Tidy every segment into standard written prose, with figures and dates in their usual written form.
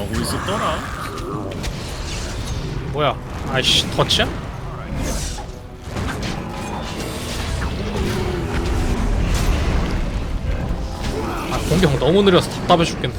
하고 있었더라. 뭐야? 아이씨, 터치야? 아, 공격 너무 느려서 답답해 죽겠네.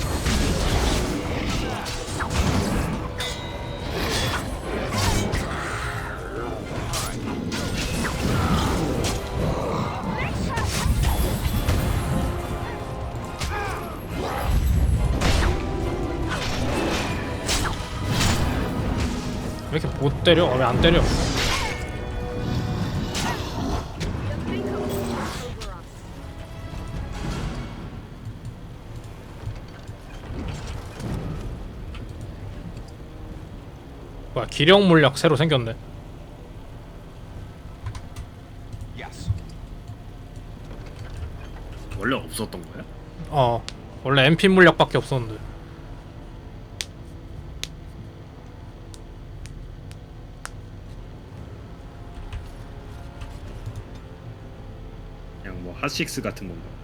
왜 이렇게 못 때려? 왜 안 때려? 뭐야, 기령 물약 새로 생겼네. 원래 없었던 거야? 원래 MP 물약밖에 없었는데. 그냥 뭐 핫식스 같은 건가?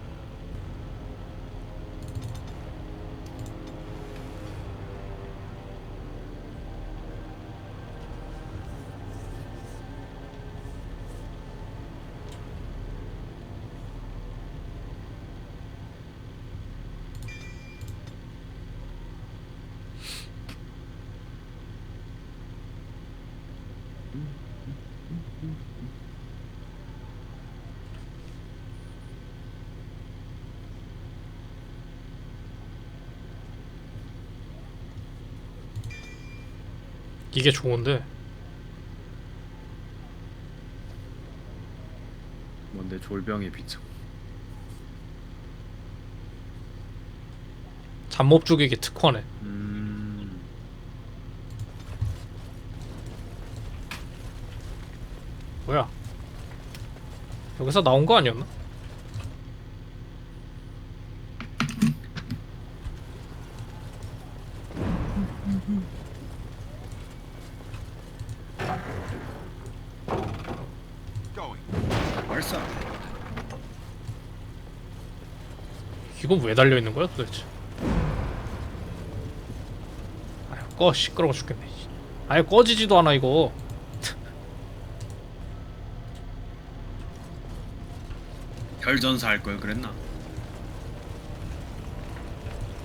이게 좋은데. 뭔데 졸병의 비청. 잡몹 죽이기 특화네. 뭐야? 여기서 나온 거 아니었나? 발사. 이건 왜 달려 있는 거야 도대체? 아휴, 꺼. 시끄러워 죽겠네. 아예 꺼지지도 않아 이거. 혈전사 할 걸 그랬나?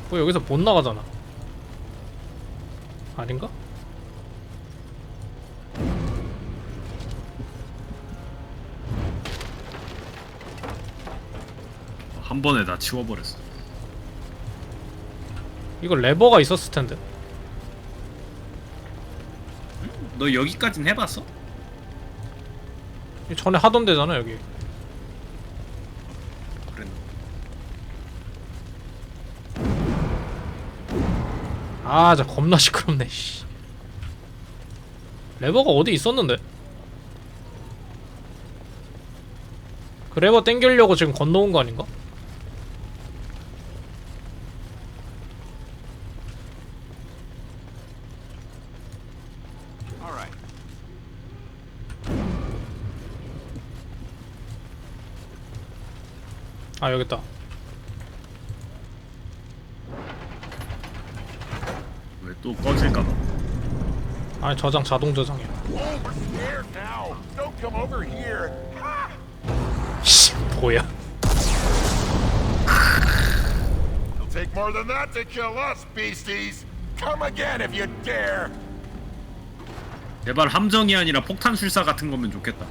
뭐 여기서 못 나가잖아. 아닌가? 한 번에 다 치워버렸어. 이거 레버가 있었을 텐데. 너 여기까진 해봤어? 전에 하던 데잖아 여기. 그랬나? 아, 자 겁나 시끄럽네. 씨. 레버가 어디 있었는데? 그 레버 땡기려고 지금 건너온 거 아닌가? 아, 여기 있다. 왜 또 꺼질까봐? 아니, 저장 자동 저장이야. 씨, 뭐야? It'll take more than that to kill us, beasties. Come again if you dare. 제발 함정이 아니라 폭탄 술사 같은 거면 좋겠다.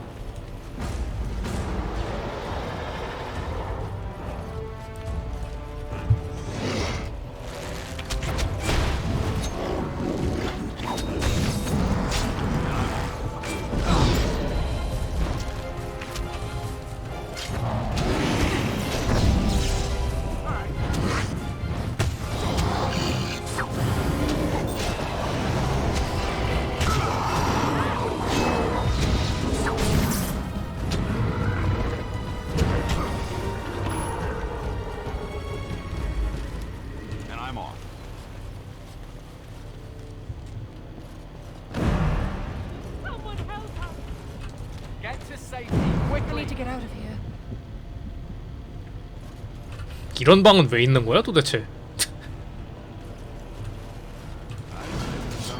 이런 방은 왜 있는 거야 도대체?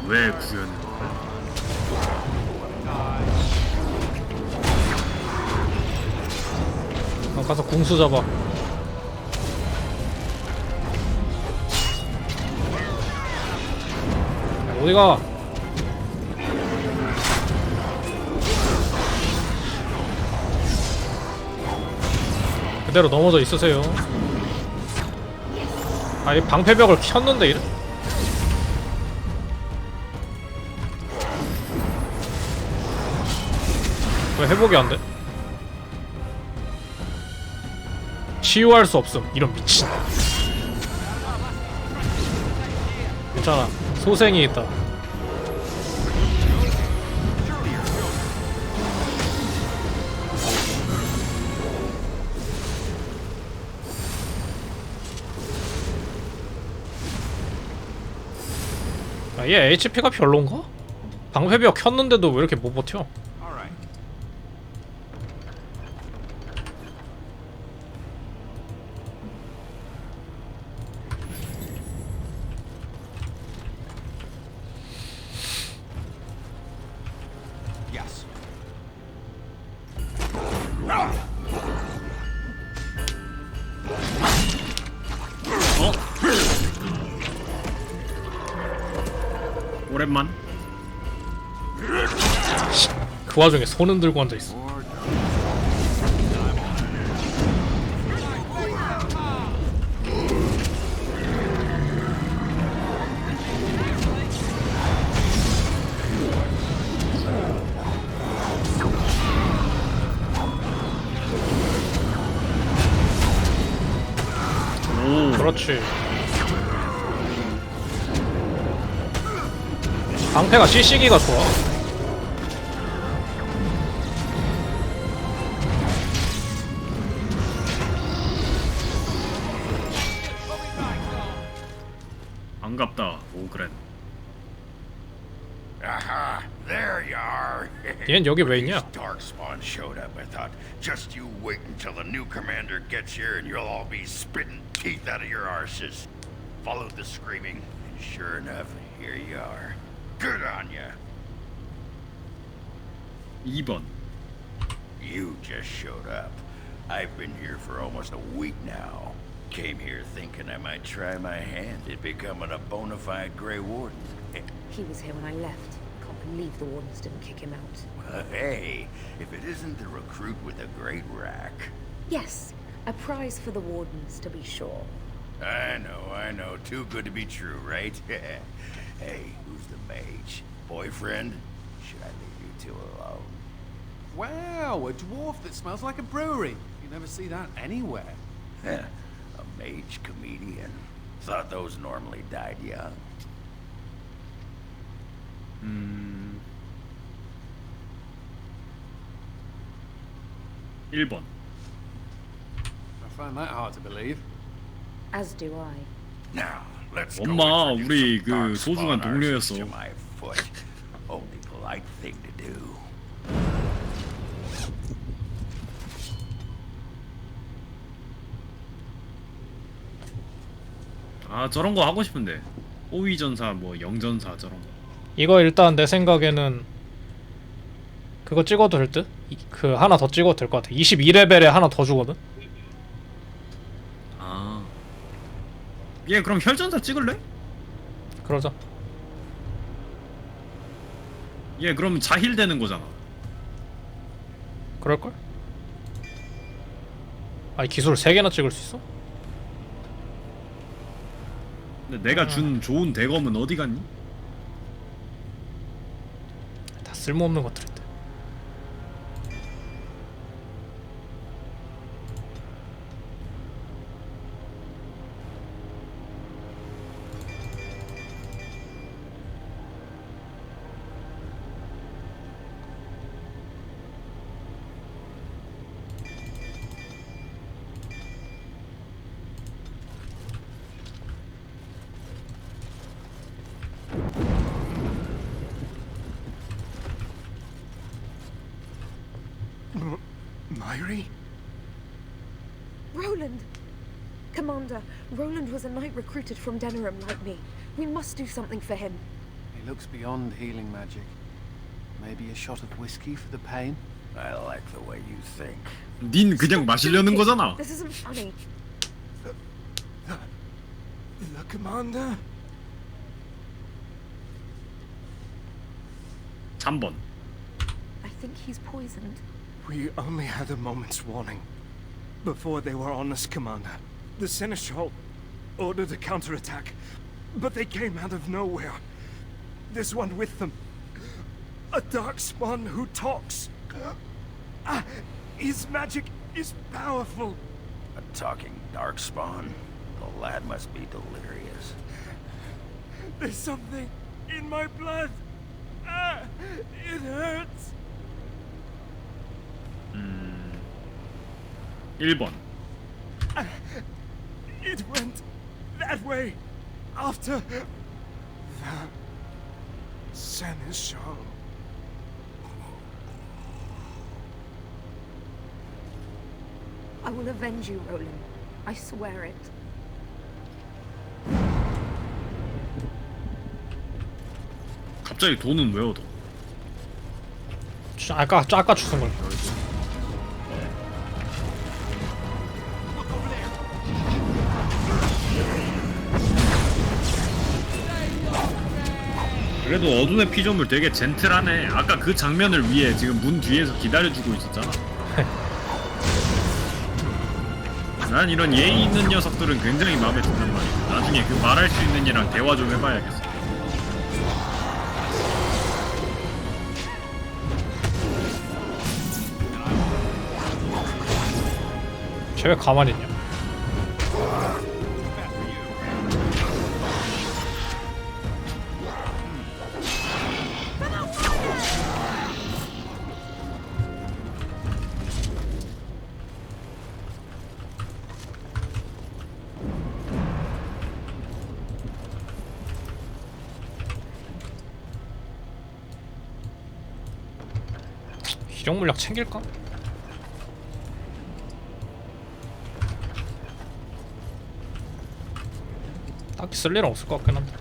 왜 구현해? 가서 궁수 잡아. 어디가? 그대로 넘어져 있으세요. 이 방패벽을 켰는데 이래? 왜 회복이 안 돼? 치유할 수 없음. 이런 미친. 괜찮아. 소생이 있다. 얘 HP가 별론가? 방패벽 켰는데도 왜 이렇게 못 버텨? 오랜만. 그 와중에 손은 들고 앉아있어. 오. 그렇지. 방패가 CC기가 좋아. 반갑다, 오그랜. Aha, there you are. 얜 여기 왜 있냐? Darkspawn showed up. I thought, just you wait until the new commander gets here and you'll all be spitting teeth out of your arses. Followed the screaming, and sure enough, here you are. Good on ya. 2번. You just showed up. I've been here for almost a week now. Came here thinking I might try my hand at becoming a bona fide Grey Warden. He was here when I left. Can't believe the Wardens didn't kick him out. Well, hey, if it isn't the recruit with a great rack. Yes, a prize for the Wardens, to be sure. I know. Too good to be true, right? Hey, who's the mage? Boyfriend? Should I leave you two alone? Wow, a dwarf that smells like a brewery. You never see that anywhere. A mage comedian. Thought those normally died young. 1번. I find that hard to believe. As do I. Now, let's go 엄마, introduce 우리 some 그 darkspawn 소중한 동료였어. arses to my foot. Only polite thing to do. 아, 저런 거 하고 싶은데. 호위전사, 뭐 영전사 저런 거. 이거 일단 내 생각에는 그거 찍어도 될 듯? 그 하나 더 찍어도 될 것 같아. 22레벨에 하나 더 주거든? 아. 얘 그럼 혈전사 찍을래? 그러자. 얘 그럼 자힐 되는 거잖아. 그럴걸? 아니 기술 3개나 찍을 수 있어? 근데 내가 준 좋은 대검은 어디 갔니? 다 쓸모없는 것들인데. Myri? Roland! Commander, Roland was a knight recruited from Denerim like me. We must do something for him. He looks beyond healing magic. Maybe a shot of whiskey for the pain? I like the way you think. 닌 그냥 마시려는 거잖아. This isn't funny. The commander? 3번. I think he's poisoned. We only had a moment's warning before they were on us, Commander. The Seneschal ordered a counterattack, but they came out of nowhere. There's one with them. A darkspawn who talks. His magic is powerful. A talking darkspawn. The lad must be delirious. There's something in my blood. It hurts. 1번. It went that way after the Seneschal. I will avenge you, Roland. I swear it. 갑자기 돈은 왜 얻어? 아까 주신 걸. 그래도 어둠의 피조물 되게 젠틀하네. 아까 그 장면을 위해 지금 문 뒤에서 기다려주고 있었잖아. 난 이런 예의 있는 녀석들은 굉장히 마음에 든단 말이야. 나중에 그 말할 수 있는 얘랑 대화 좀 해봐야겠어. 쟤 왜 가만히 있냐? 기력 물약 챙길까? 딱히 쓸 일은 없을 것 같긴 한데.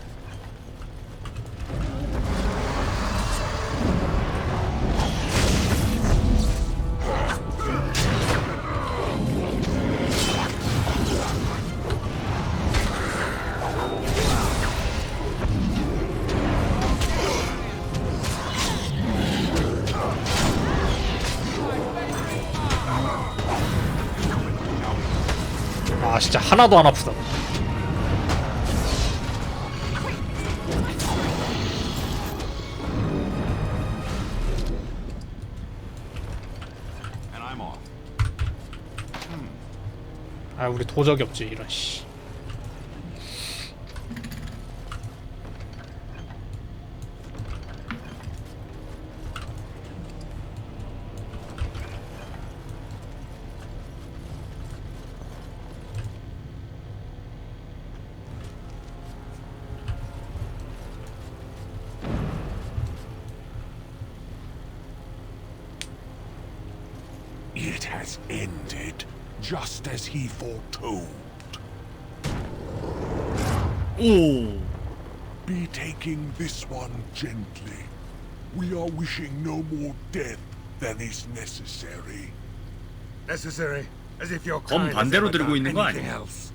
아 진짜 하나도 안 아프다. 아 우리 도적이 없지 이런 씨. It has ended, just as he foretold. 오. Be taking this one gently. We are wishing no more death than is necessary. Necessary, as if your 검 kind has 반대로 ever 들고 done 있는 거 anything 아니야? else.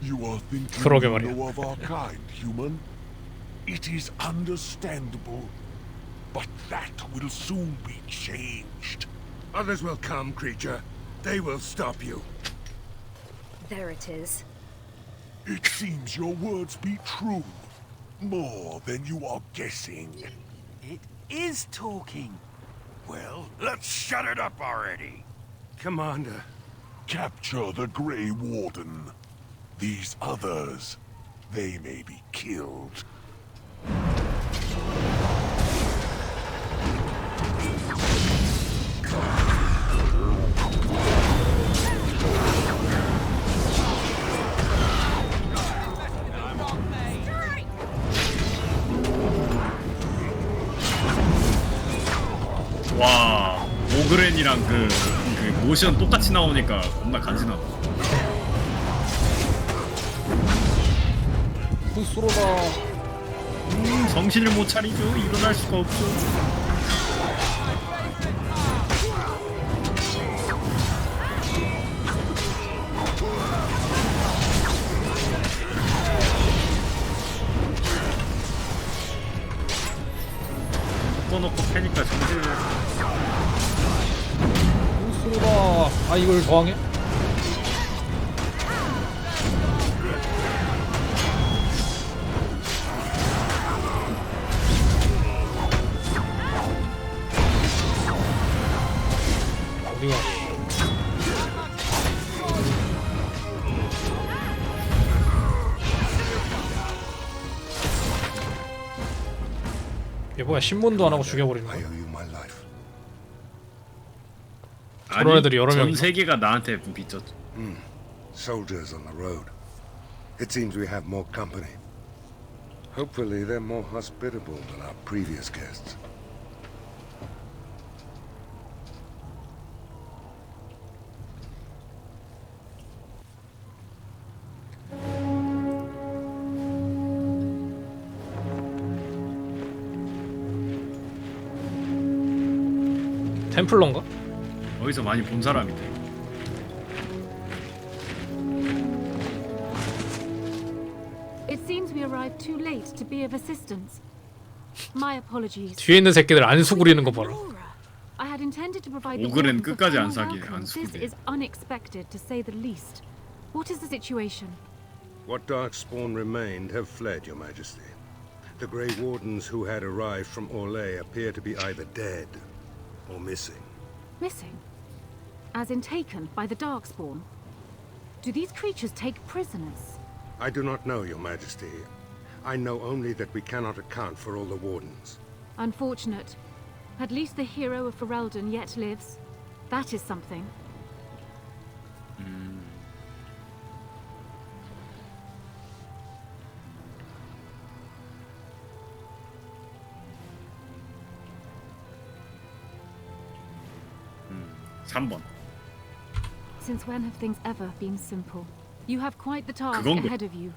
You are thinking 그러게 you 말이야. know of our kind, human. It is understandable, but that will soon be changed. Others will come, creature. They will stop you. There it is. It seems your words be true. More than you are guessing. It is talking. Well, let's shut it up already. Commander. Capture the Grey Warden. These others, they may be killed. 와, 오그렌이랑 그 모션 똑같이 나오니까 겁나 간지나다. 후스로다. 정신을 못 차리죠. 일어날 수가 없죠. 묶어놓고 패니까 정신을. 수가 아 이걸 저항해? 어디가? 얘 뭐야 신문도 안 하고 죽여버리는 I 거야? owe you my life. 저런 애들이 여러 명 전 있나? 세계가 나한테 빚졌죠. Soldiers on the road. It seems we have more company. Hopefully they're more hospitable than our previous guests. 템플러인가? 어디서 많이 본 사람인데. It seems we arrived too late to be of assistance. My apologies. 뒤에 있는 새끼들 안 수그리는 거 봐라. I had intended to provide the 오글은 warmth of 끝까지 안 formal 사귀- 안 welcome. This 수그려. is unexpected, to say the least. What is the situation? What Darkspawn remained have fled, Your Majesty. The Grey Wardens who had arrived from Orlais appear to be either dead or missing. Missing? As in taken by the Darkspawn? Do these creatures take prisoners? I do not know, Your Majesty. I know only that we cannot account for all the Wardens. Unfortunate. At least the hero of Ferelden yet lives. That is something. 음, 3번. Since when have things ever been simple? You have quite the task 그건 ahead of you.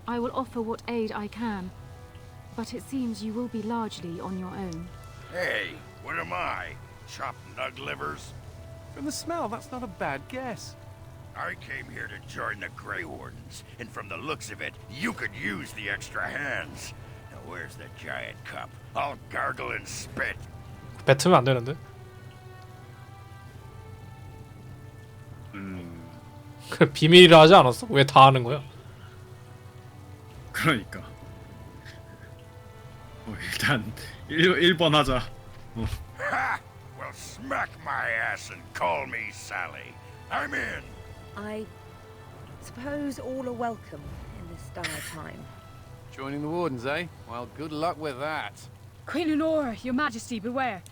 I will offer what aid I can, but it seems you will be largely on your own. Hey, what am I? Chopped nug livers? From the smell, that's not a bad guess. I came here to join the Grey Wardens, and from the looks of it, you could use the extra hands. Now where's the giant cup? I'll gargle and spit. 뱉으면 안 되는데? 그 비밀이라 하지 않았어? 왜 다 하는 거야? 그러니까. 일단 1번 하자. Ha! Well, smack my ass and call me Sally. I'm in. I suppose all are welcome in this dire time. Joining the Wardens, eh? Well, good luck with that. Queen Lenora, Your Majesty, beware.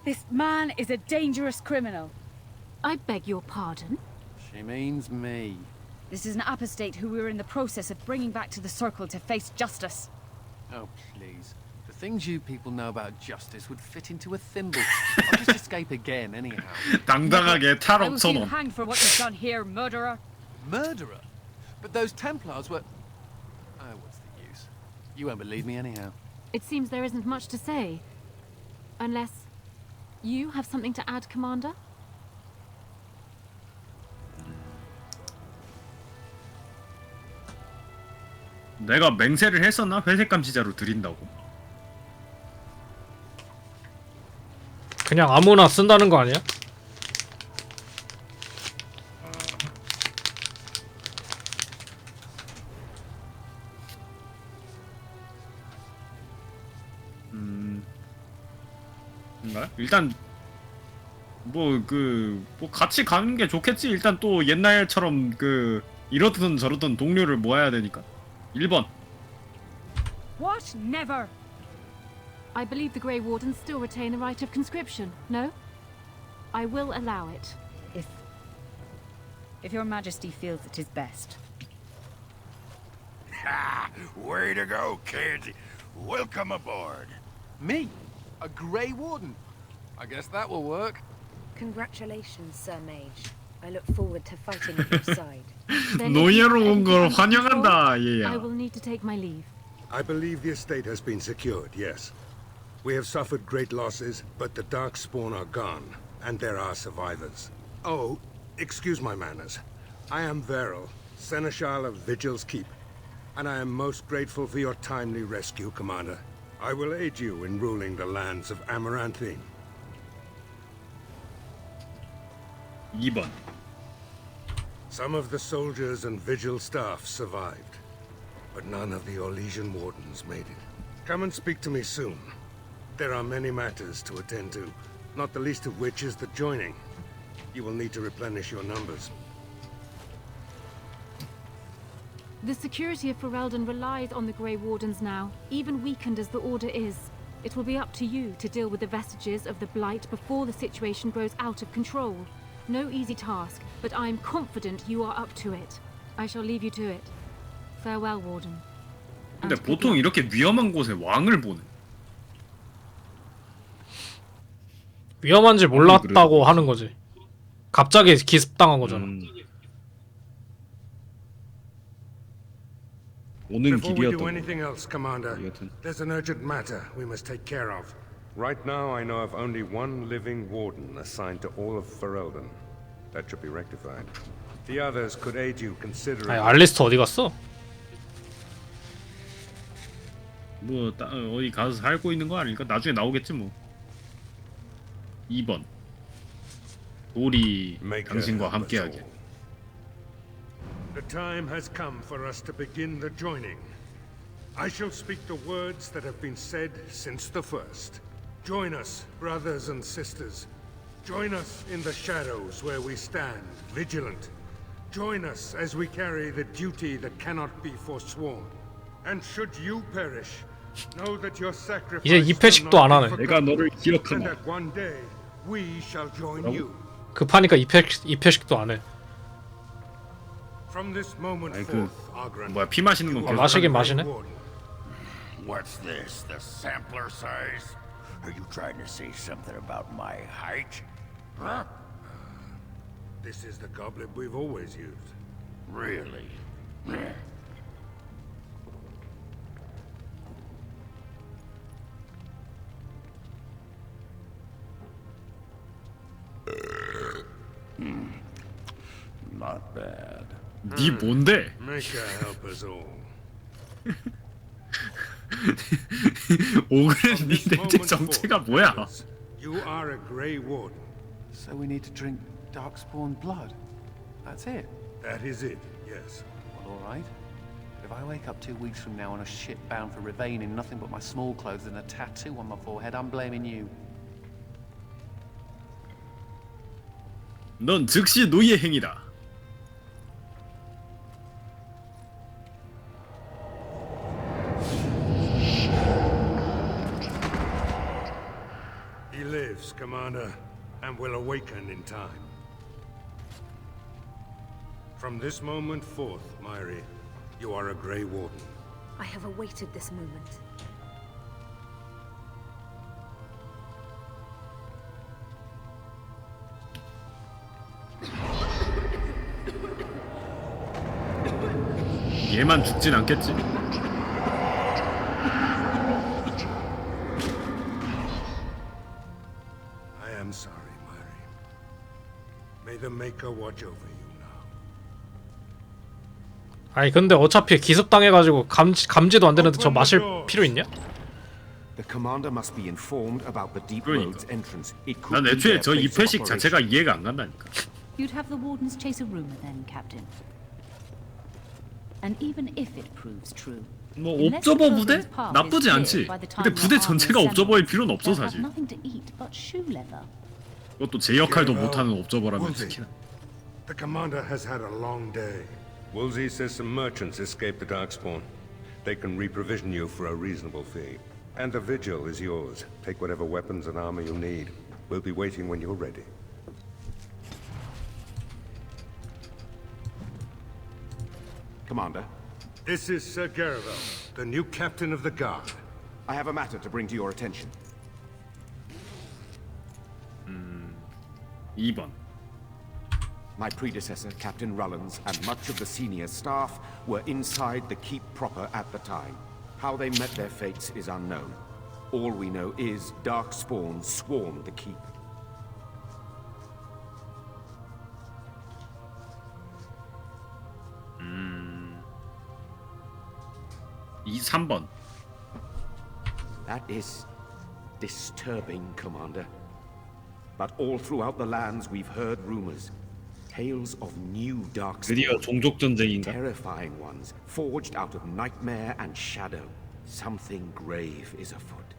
This man is a dangerous criminal. I beg your pardon? She means me. This is an apostate who we're in the process of bringing back to the Circle to face justice. Oh, please. The things you people know about justice would fit into a thimble. I'll just escape again, anyhow. 당당하게 I will 탈옥 see you 선언. hanged for what you've done here, murderer. Murderer? But those Templars were... Oh, what's the use? You won't believe me anyhow. It seems there isn't much to say. Unless you have something to add, Commander? 내가 맹세를 했었나? 회색 감시자로 드린다고. 그냥 아무나 쓴다는 거 아니야? 인가? 일단 뭐 같이 가는 게 좋겠지. 일단 또 옛날처럼 이러든 저러든 동료를 모아야 되니까. 1번. What? Never. I believe the Grey Wardens still retain a right of conscription, no? I will allow it. If Your Majesty feels it is best. Ha! Way to go, kid. Welcome aboard. Me? A Grey Warden? I guess that will work. Congratulations, Sir Mage. I look forward to fighting at your side. Then if you have 노예로 온 anything 걸 under control, 환영한다, I 얘야. will need to take my leave. I believe the estate has been secured, yes. We have suffered great losses, but the Darkspawn are gone, and there are survivors. Oh, excuse my manners. I am Veril, Seneschal of Vigil's Keep, and I am most grateful for your timely rescue, Commander. I will aid you in ruling the lands of Amaranthine. 2번. Some of the soldiers and Vigil staff survived, but none of the Orlesian wardens made it. Come and speak to me soon. There are many matters to attend to, not the least of which is the joining. You will need to replenish your numbers. The security of Ferelden relies on the Grey Wardens now, even weakened as the Order is. It will be up to you to deal with the vestiges of the Blight before the situation grows out of control. No easy task, but I am confident you are up to it. I shall leave you to it. Farewell, Warden. 근데 보통 이렇게 위험한 곳에 왕을 보내. 위험한지 몰랐다고 하는 거지. 갑자기 기습당한 거잖아. 오는 Before we do 길이었던 anything else, Commander, there's an urgent matter we must take care of. Right now, I know of only one living warden assigned to all of Ferelden. That should be rectified. The others could aid you considering. 아니, 알리스트 어디 갔어? 뭐 어디 가서 살고 있는 거 아닐까? 나중에 나오겠지 뭐. 2번. 돌이 당신과 함께하게. The time has come for us to begin the joining. I shall speak the words that have been said since the first. Join us, brothers and sisters. Join us in the shadows where we stand, vigilant. Join us as we carry the duty that cannot be forsworn. And should you perish, know that your sacrifice 이제 2패씩도 안 하네. 내가 너를 and 기억하마. that one day we shall join you. 급하니까 2패씩도 안 해. From this moment 아니 그 forth, Ogren, 뭐야 피 마시는 거 you 계속. are 마시긴 the 마시네. Warden. What's this? The sampler size? Are you trying to say something about my height? Huh? This is the goblet we've always used. Really? Not bad. 네 뭔데? Make her help us all. 오그는 네 대체 정체가 뭐야? You are a Grey Warden. So we need to drink Darkspawn blood. That's it. That is it, yes. Well, all right. If I wake up 2 weeks from now on a ship bound for Ravane in nothing but my small clothes and a tattoo on my forehead, I'm blaming you. 넌 즉시 노예 행위다. He lives, Commander, and will awaken in time. From this moment forth, Myri, you are a Grey Warden. I have awaited this moment. 얘만 죽진 않겠지? I am sorry, Myri. May the Maker watch over you now. 아니 근데 어차피 기습당해가지고 감지도 안 되는데 저 마실 필요 있냐? The commander must be informed about the deep road's entrance. It could 난 be 애초에 their 저 place of 2패식 operation. 자체가 이해가 안 간다니까. You'd have the wardens chase a rumor then, Captain. And even if it proves true, 뭐 옵저버 부대? 나쁘지 않지. 근데 부대 전체가 옵저버일 필요는 없어 사실. nothing to eat but shoe leather. 그것도 제 역할도 못하는 옵저버라면 특히나. The commander has had a long day. Woolsey says some merchants escaped the Darkspawn. They can reprovision you for a reasonable fee. And the vigil is yours. Take whatever weapons and armor you need. We'll be waiting when you're ready. Commander, This is Sir Garavel, the new captain of the guard. I have a matter to bring to your attention. 2번. My predecessor, Captain Rullans, and much of the senior staff were inside the keep proper at the time. How they met their fates is unknown. All we know is Darkspawn swarmed the keep. 이 3번. That is disturbing, Commander. But all throughout the lands we've heard rumors. Tales of new 드디어 Darkspawn. 종족 전쟁인가? Terrifying ones, forged out of nightmare and shadow. Something grave is afoot.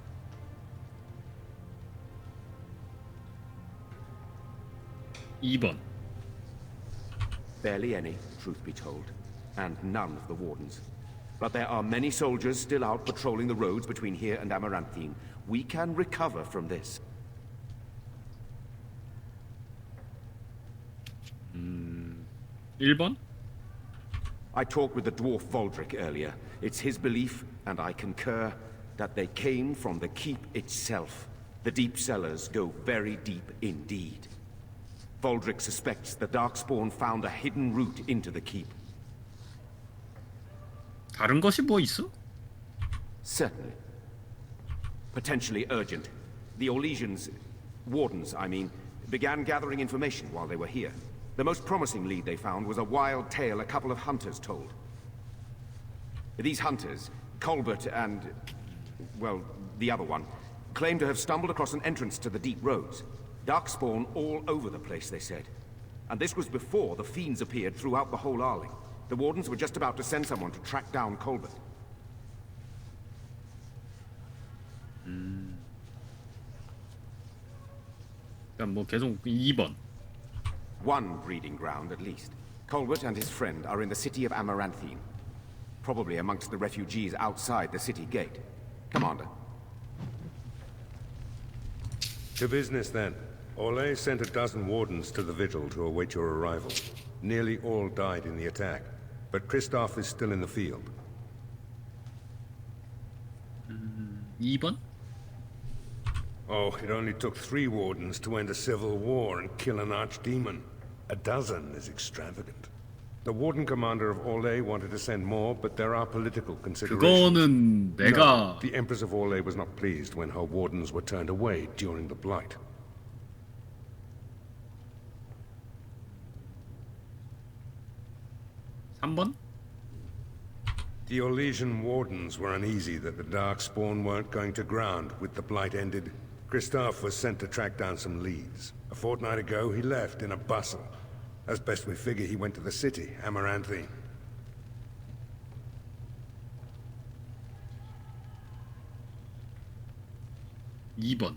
2번. Barely any, truth be told. And none of the wardens. But there are many soldiers still out patrolling the roads between here and Amaranthine. We can recover from this. 1번? I talked with the dwarf Voldrick earlier. It's his belief, and I concur, that they came from the keep itself. The deep cellars go very deep indeed. Voldrick suspects the Darkspawn found a hidden route into the keep. 다른 것이 뭐 있어? Certainly. Potentially urgent. The Orlesians, wardens, I mean, began gathering information while they were here. The most promising lead they found was a wild tale a couple of hunters told. These hunters, Colbert and, well, the other one, claim to have stumbled across an entrance to the deep roads. Darkspawn all over the place, they said. And this was before the fiends appeared throughout the whole Arling. The wardens were just about to send someone to track down Colbert. 그냥 뭐 계속 2번. One breeding ground, at least. Colbert and his friend are in the city of Amaranthine. Probably amongst the refugees outside the city gate. Commander. To business, then. Orlais sent a dozen wardens to the Vigil to await your arrival. Nearly all died in the attack, but Kristoff is still in the field. 2번? Oh, it only took 3 wardens to end a civil war and kill an archdemon. A dozen is extravagant. The warden commander of Orlais wanted to send more, but there are political considerations. 그거는 내가 No, the Empress of Orlais was not pleased when her wardens were turned away during the Blight. (3번) The Orlesian wardens were uneasy that the Darkspawn weren't going to ground with the Blight ended. Kristoff was sent to track down some leads. A fortnight ago, he left in a bustle. As best we figure, he went to the city, Amaranthine. (2번)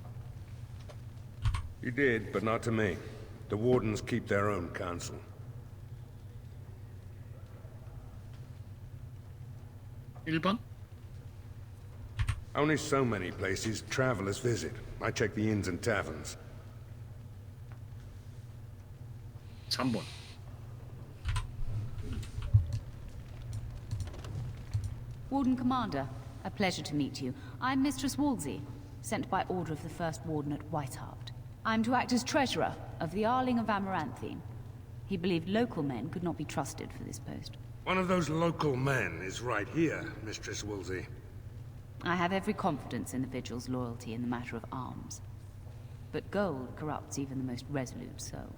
He did, but not to me. The wardens keep their own counsel. (1번) Only so many places travelers visit. I check the inns and taverns. 3번 Warden Commander, a pleasure to meet you. I'm Mistress Wolsey, sent by order of the First Warden at Whitehart. I'm to act as treasurer of the Arling of Amaranthine. He believed local men could not be trusted for this post. One of those local men is right here, Mistress Wolsey. I have every confidence in the Vigil's loyalty in the matter of arms. But gold corrupts even the most resolute soul.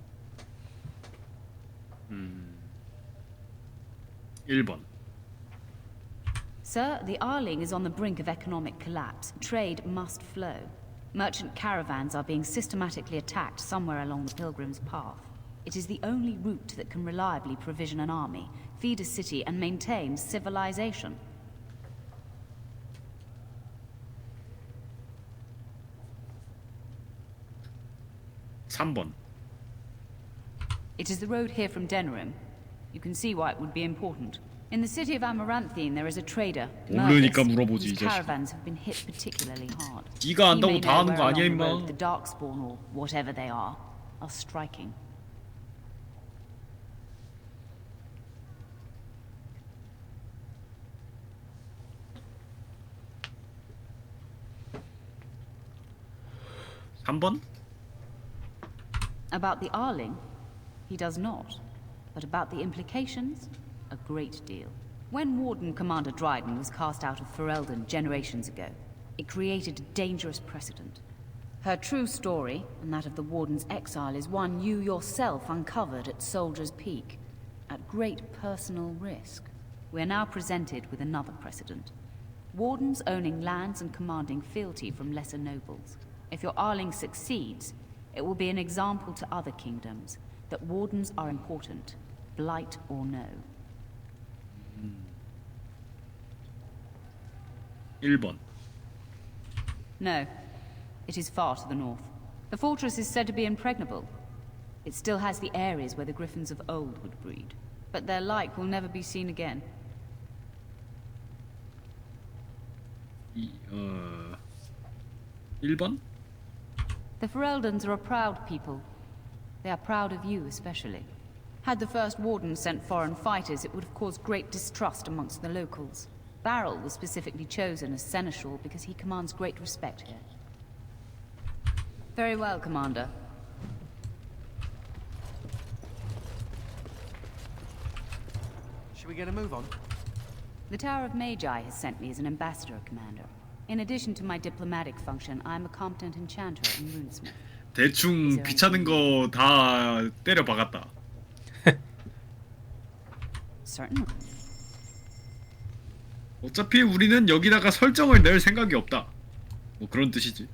1번 Sir, the Arling is on the brink of economic collapse. Trade must flow. Merchant caravans are being systematically attacked somewhere along the Pilgrim's Path. It is the only route that can reliably provision an army, feed a city, and maintain civilization. (3번) It is the road here from Denerim. You can see why it would be important. In the city of Amaranthine, there is a trader, 모르니까 Mervis, 물어보지, whose 이 자식. caravans have been hit particularly hard. 네가 He may 안다고 다 know 하는 거 where 아니야 along the 임마. road the Darkspawn, or whatever they are striking. (3번) About the Arling, he does not. But about the implications, a great deal. When Warden Commander Dryden was cast out of Ferelden generations ago, it created a dangerous precedent. Her true story, and that of the Warden's exile, is one you yourself uncovered at Soldier's Peak, at great personal risk. We are now presented with another precedent. Wardens owning lands and commanding fealty from lesser nobles. If your Arling succeeds, it will be an example to other kingdoms that Wardens are important, blight or no. 1번. No. It is far to the north. The fortress is said to be impregnable. It still has the areas where the griffins of old would breed, but their like will never be seen again. 1번? The Fereldans are a proud people. They are proud of you especially. Had the first Warden sent foreign fighters, it would have caused great distrust amongst the locals. Barrel was specifically chosen as seneschal because he commands great respect here. Very well, Commander. Should we get a move on? The Tower of Magi has sent me as an ambassador, Commander. In addition to my diplomatic function, I'm a competent enchanter and runesmith. 대충 귀찮은 거 다 때려 박았다. Certainly. 어차피 우리는 여기다가 설정을 낼 생각이 없다. 뭐 그런 뜻이지.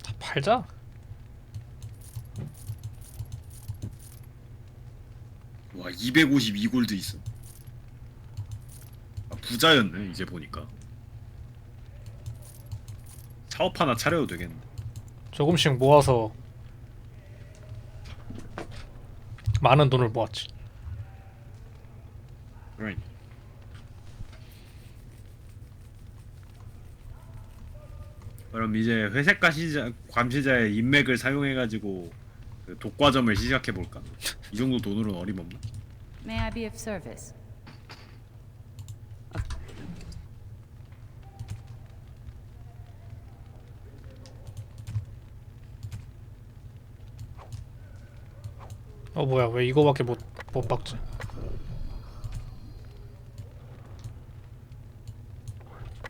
다 팔자. 와 252골드 있어. 아, 부자였네 이제 보니까. 사업 하나 차려도 되겠는데. 조금씩 모아서 많은 돈을 모았지. Right. 그럼 이제 회색 감시자의 인맥을 사용해가지고 그 독과점을 시작해볼까? 이 정도 돈으로는 어림없나? May I be of service? 뭐야 왜 이거밖에 못 박지?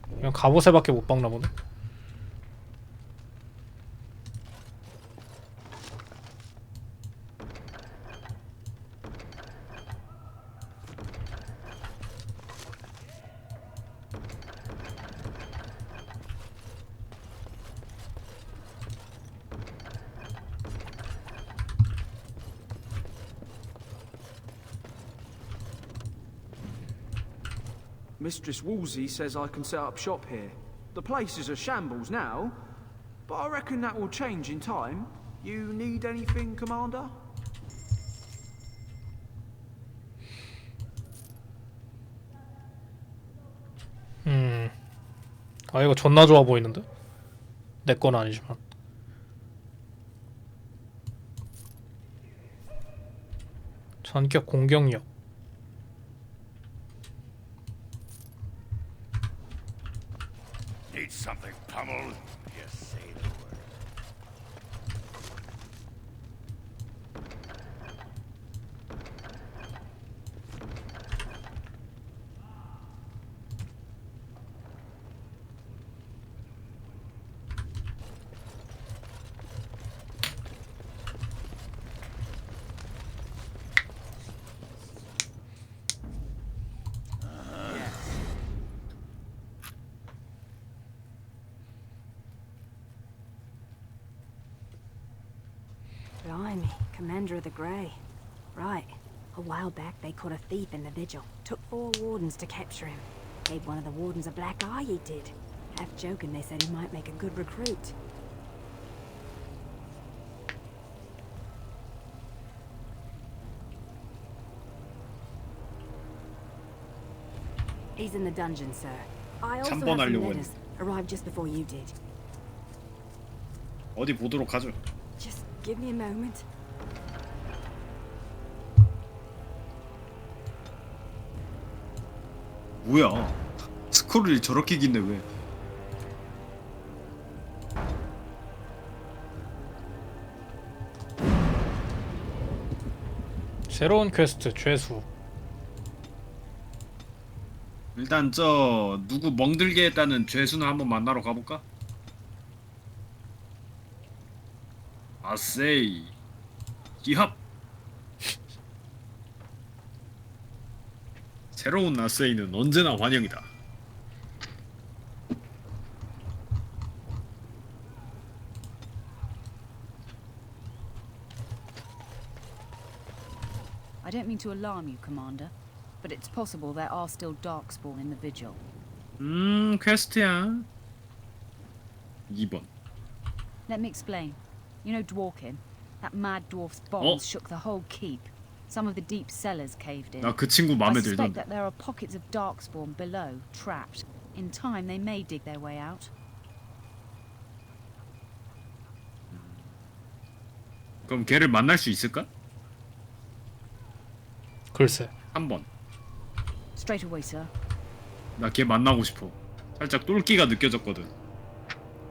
그냥 갑옷에밖에 못 박나 보네. Mistress Wolsey says I can set up shop here. The place is a shambles now, but I reckon that will change in time. You need anything, Commander? 아 이거 존나 좋아 보이는데? 내 건 아니지만. 전격 공격력. Need something pummeled? Just say the word. Blimey, Commander of the Grey. Right. A while back they caught a thief in the vigil. Took 4 wardens to capture him. Gave one of the wardens a black eye, he did. Half joking, they said he might make a good recruit. He's in the dungeon, sir. I also have some letters. Arrived just before you did. 어디 보도록 하죠. Just give me a moment. 뭐야? 스크롤이 저렇게 긴데 왜? 새로운 퀘스트 죄수. 일단 저 누구 멍들게 했다는 죄수는 한번 만나러 가볼까? 아세이 기합. 새로운 아세이는 언제나 환영이다. I don't mean to alarm you, Commander, but it's possible there are still Darkspawn in the Vigil. 퀘스트야. 2번. Let me explain. You know Dworkin? That mad dwarf's bombs shook the whole keep. Some of the deep cellars caved in. 나 그 친구 I 마음에 suspect 들던데. that there are pockets of Darkspawn below, trapped. In time, they may dig their way out. 그럼 걔를 만날 수 있을까? 글쎄. 3번. Straight away, sir. 나 걔 만나고 싶어. 살짝 똘끼가 느껴졌거든.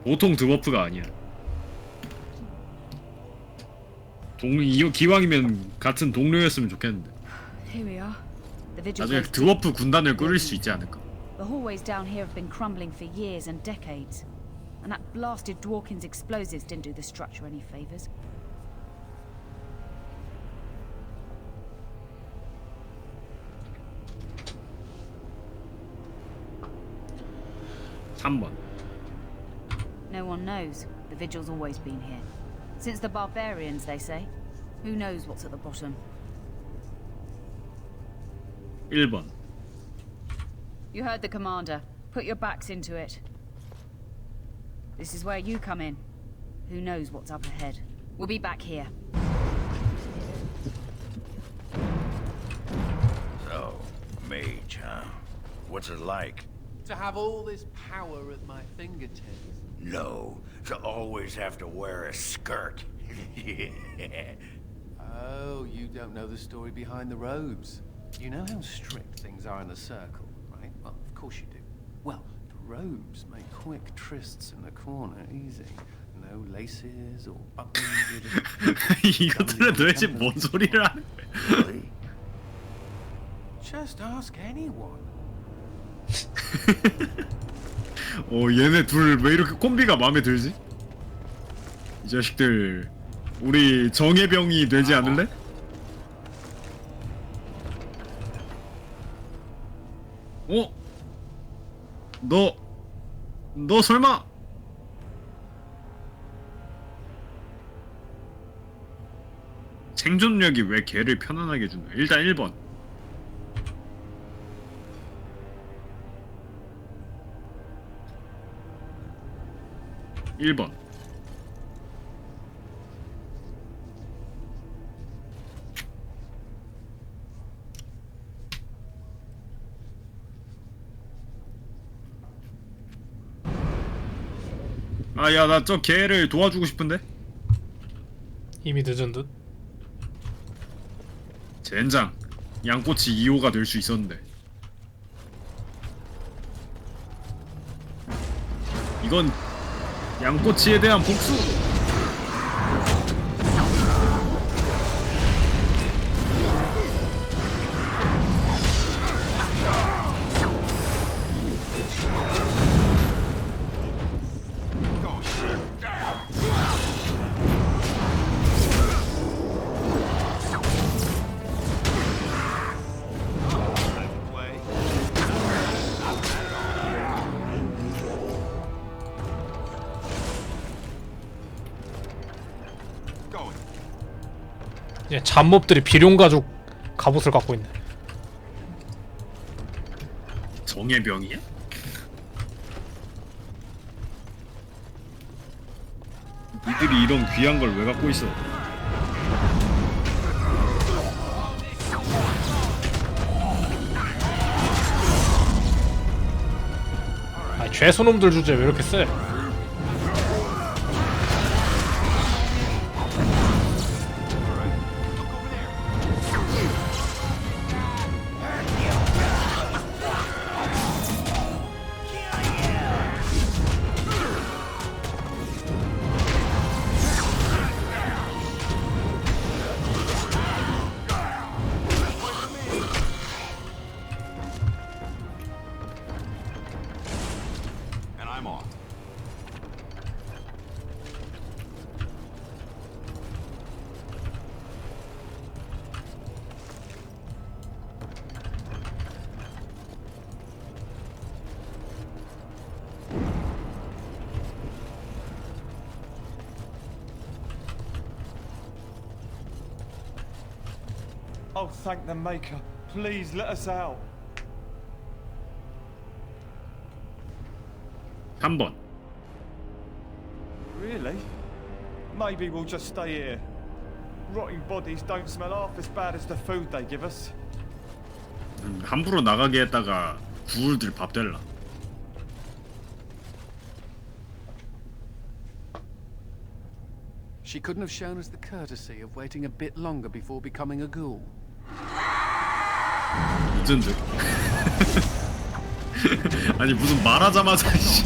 보통 드워프가 아니야. 기왕이면 같은 동료였으면 좋겠는데. Here we are. The Vigil 나중에 goes deep. 드워프 군단을 꾸릴 수 있지 않을까? The hallways down here have been crumbling for years and decades. And that blasted Dworkin's explosives didn't do the structure any favors. No one knows. The Vigil's always been here. Since the barbarians, they say. Who knows what's at the bottom? 1번. You heard the commander. Put your backs into it. This is where you come in. Who knows what's up ahead? We'll be back here. So, mage, huh? What's it like? To have all this power at my fingertips. No, to always have to wear a skirt. Oh, you don't know the story behind the robes. You know how strict things are in the circle, right? Well, of course you do. Well, the robes make quick trysts in the corner easy. No laces or buttons. 이것들은 도대체 뭔 소리를 하는 거야? Just ask anyone. 얘네 둘 왜 이렇게 콤비가 마음에 들지? 이 자식들 우리 정예병이 되지 않을래? 너 설마 생존력이 왜 걔를 편안하게 주나? 일단 1번. 1번. 야, 나 저 걔를 도와주고 싶은데? 이미 늦은 듯. 젠장. 양꼬치 2호가 될 수 있었는데. 이건 양꼬치에 대한 복수! 이제 잡몹들이 비룡 가죽 갑옷을 갖고 있네. 정예병이야? 니들이 이런 귀한 걸 왜 갖고 있어? 죄수놈들 주제 왜 이렇게 세? Oh, thank the Maker. Please let us out. 3번. Really? Maybe we'll just stay here. Rotting bodies don't smell half as bad as the food they give us. 함부로 나가게 했다가 구울들 밥 될라. She couldn't have shown us the courtesy of waiting a bit longer before becoming a ghoul. 늦은 듯. 아니 무슨 말하자마자 씨.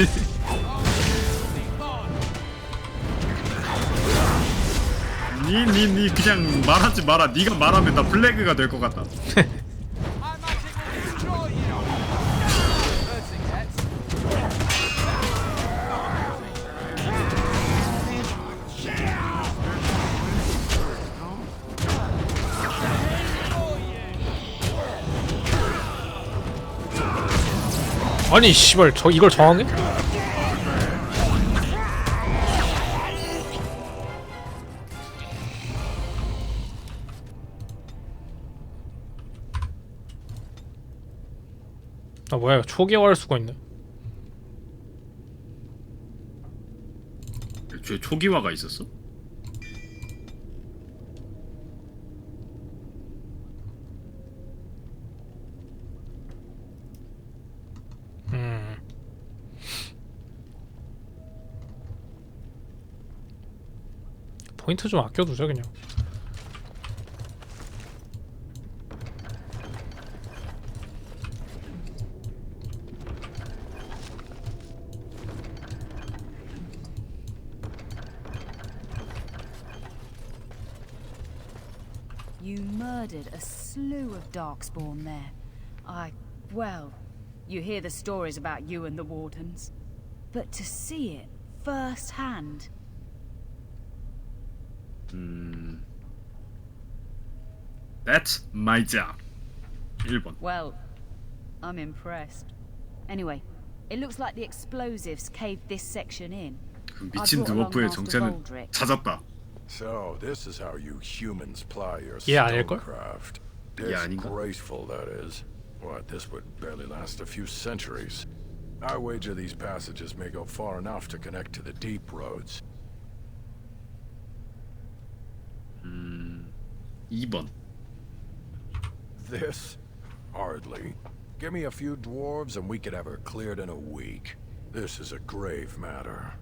니 그냥 말하지 마라. 네가 말하면 나 플래그가 될 것 같다. 아니 씨발 저 이걸 저항해? 아 뭐야 초기화할 수가 있네. 애초에 초기화가 있었어? 포인트 좀 아껴두자 그냥. You murdered a slew of Darkspawn there. Well, you hear the stories about you and the Wardens. But to see it firsthand... That's my job. 1번. Well, I'm impressed. Anyway, it looks like the explosives caved this section in. 그 미친 드워프의 정체는 찾았다. So this is how you humans ply your 아닐걸? stonecraft. 아닌가? Disgraceful, that is. What, this would barely last a few centuries. I wager these passages may go far enough to connect to the deep roads. 2번. This? Hardly. Give me a few dwarves and we could have her cleared in a week. This is a grave matter.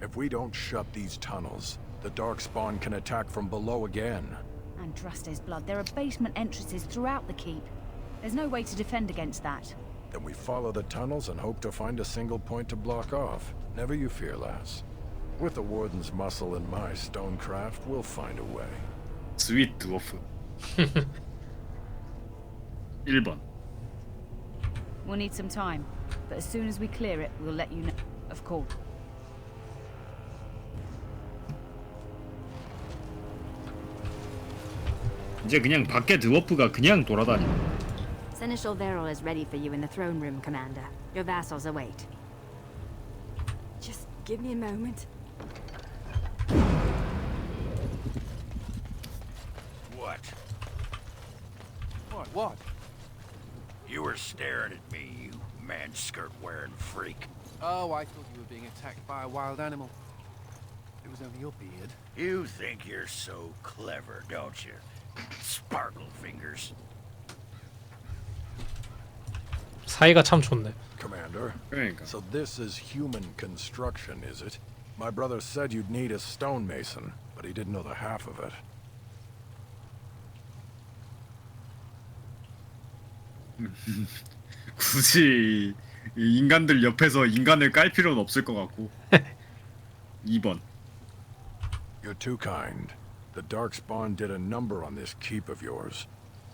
If we don't shut these tunnels, the Darkspawn can attack from below again. And Druste's blood, there are basement entrances throughout the keep. There's no way to defend against that. Then we follow the tunnels and hope to find a single point to block off. Never you fear, lass. With the Warden's muscle and my stonecraft, we'll find a way. 스윗 드워프. 1번. We'll need some time, but as soon as we clear it, we'll let you know. Of course. 이제 그냥 밖에 드워프가 그냥 돌아다니. Seneschal Veril is ready for you in the throne room, Commander. Your vassals await. Just give me a moment. What? What? You were staring at me, you man-skirt-wearing freak. Oh, I thought you were being attacked by a wild animal. It was only your beard. You think you're so clever, don't you? Sparkle fingers. 사이가 참 좋네. Commander, 그러니까. so this is human construction, is it? My brother said you'd need a stonemason, but he didn't know the half of it. 굳이 이 인간들 옆에서 인간을 깔 필요는 없을 것 같고. 2번. You're too kind. The Darkspawn did a number on this keep of yours.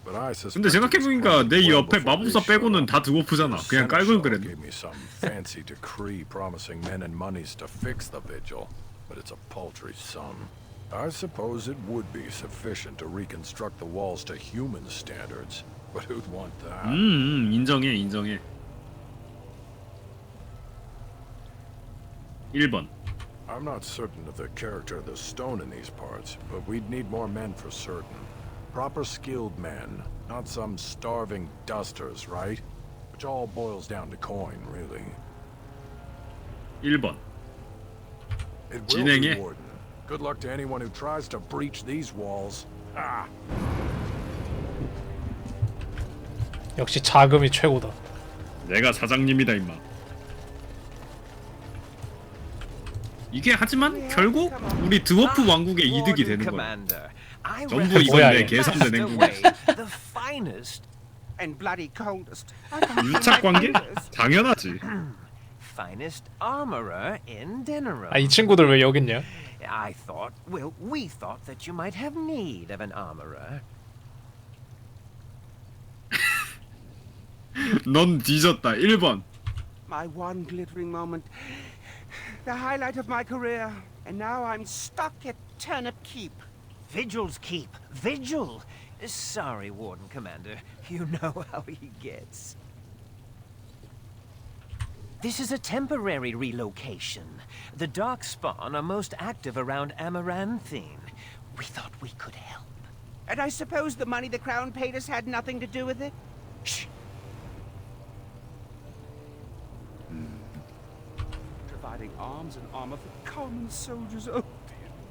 But I suspect. 근데 생각해보니까 내 옆에 마법사 빼고는 다 드워프잖아. 그냥 깔고 그랬네. Gave me some fancy decree promising men and monies to fix the vigil, but it's a paltry sum. I suppose it would be sufficient to reconstruct the walls to human standards, but who'd want that? 인정해. 1번. I'm not certain of the character of the stone in these parts, but we'd need more men for certain. Proper skilled men, not some starving dusters, right? Which all boils down to coin, really. 1번. It will be, 진행해. Warden. Good luck to anyone who tries to breach these walls. Ah! 역시 자금이 최고다. 내가 사장님이다 임마. 이게 하지만 결국 우리 드워프 왕국의 이득이 되는 거야. 전부 이건 내 계산된 행동이야. 유착 관계? 당연하지. Finest armorer in Dinner. 아, 이 친구들 왜 여기 있냐? I thought, well, we thought that you might have need of an armorer. 넌 뒤졌다. 1번. My one glittering moment. The highlight of my career. And now I'm stuck at Turnip Keep. Vigil's Keep. Vigil. Sorry, Warden Commander. You know how he gets. This is a temporary relocation. The Darkspawn are most active around Amaranthine. We thought we could help. And I suppose the money the Crown paid us had nothing to do with it? Shh. Providing arms and armor for common soldiers. Oh,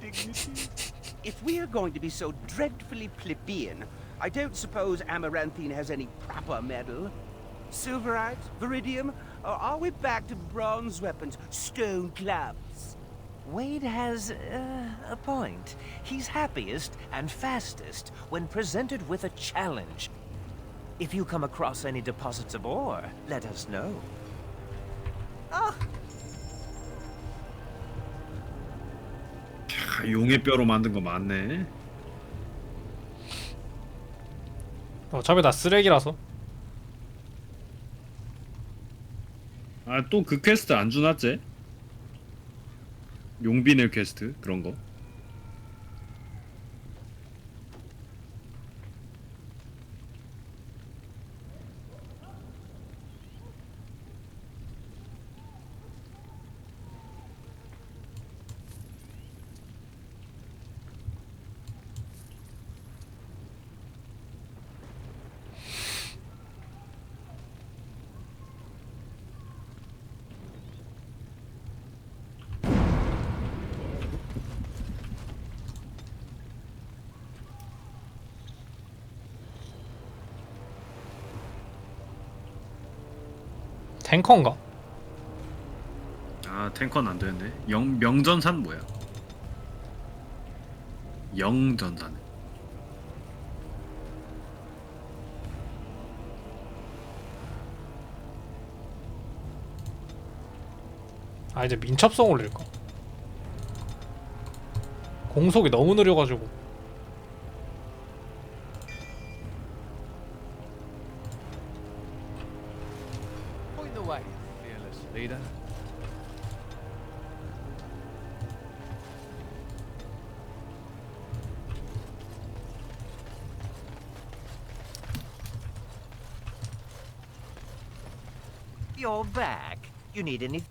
the indignity. If we are going to be so dreadfully plebeian, I don't suppose Amaranthine has any proper metal. Silverite? Viridium? Or are we back to bronze weapons, stone clubs? Wade has a point. He's happiest and fastest when presented with a challenge. If you come across any deposits of ore, let us know. 용의 뼈로 만든 거 맞네. 어차피 다 쓰레기라서. 아, 또 그 퀘스트 안 주났지? 용비넬 퀘스트 그런 거. 탱커인가? 아, 탱커는 안 되는데. 명전산 뭐야? 영전산. 아, 이제 민첩성 올릴까? 공속이 너무 느려가지고. Point the way, fearless leader. You're back. You need any...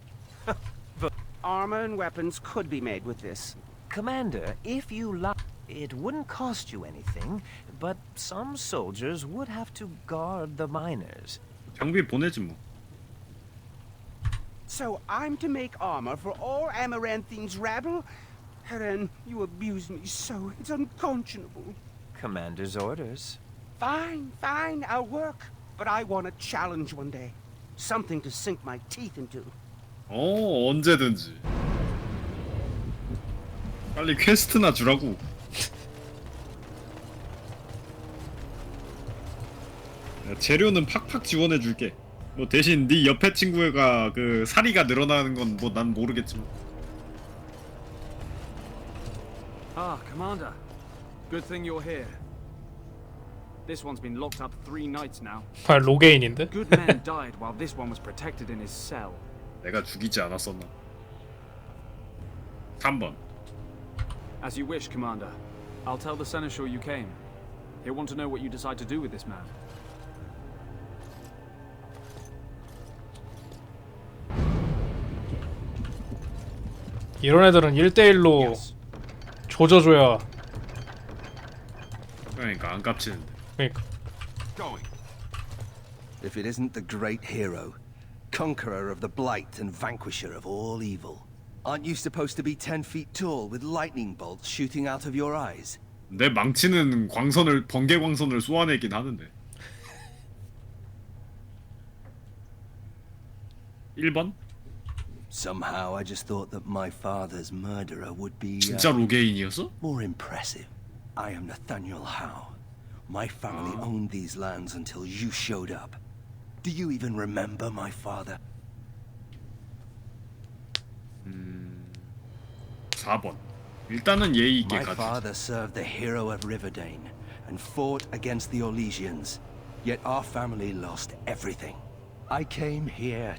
Armor and weapons could be made with this. Commander, if you like, it wouldn't cost you anything, but some soldiers would have to guard the miners. 장비 보내지 뭐. So I'm to make armor for all Amaranthine's rabble? Heren, you abuse me so. It's unconscionable. Commander's orders. Fine, fine, I'll work. But I want a challenge one day. Something to sink my teeth into. 언제든지. 빨리 퀘스트나 주라고. 야, 재료는 팍팍 지원해 줄게. 뭐 대신 네 옆에 친구가 그 사리가 늘어나는 건 뭐 난 모르겠지만. Ah, Commander. Good thing you're here. This one's been locked up 3 nights now. 아, 로게인인데? Good men died while this one was protected in his cell. 내가 죽이지 않았었나? 3번. As you wish, Commander. I'll tell the Seneschal you came. He'll want to know what you decide to do with this man. 이런 애들은 1대1로 조져줘야 그러니까 안 깝치는데. 그러니까. If it isn't the great hero, conqueror of the blight and vanquisher of all evil. Aren't you supposed to be 10 feet tall with lightning bolts shooting out of your eyes? 내 망치는 번개 광선을 쏘아내긴 하는데. 1번? Somehow I just thought that my father's murderer would be 진짜 로게인이었어? more impressive. I am Nathaniel Howe. My family owned these lands until you showed up. Do you even remember my father? 4번. 일단은 예의 있게 My 가자. father served the hero of Riverdane and fought against the Orlesians. Yet our family lost everything. I came here.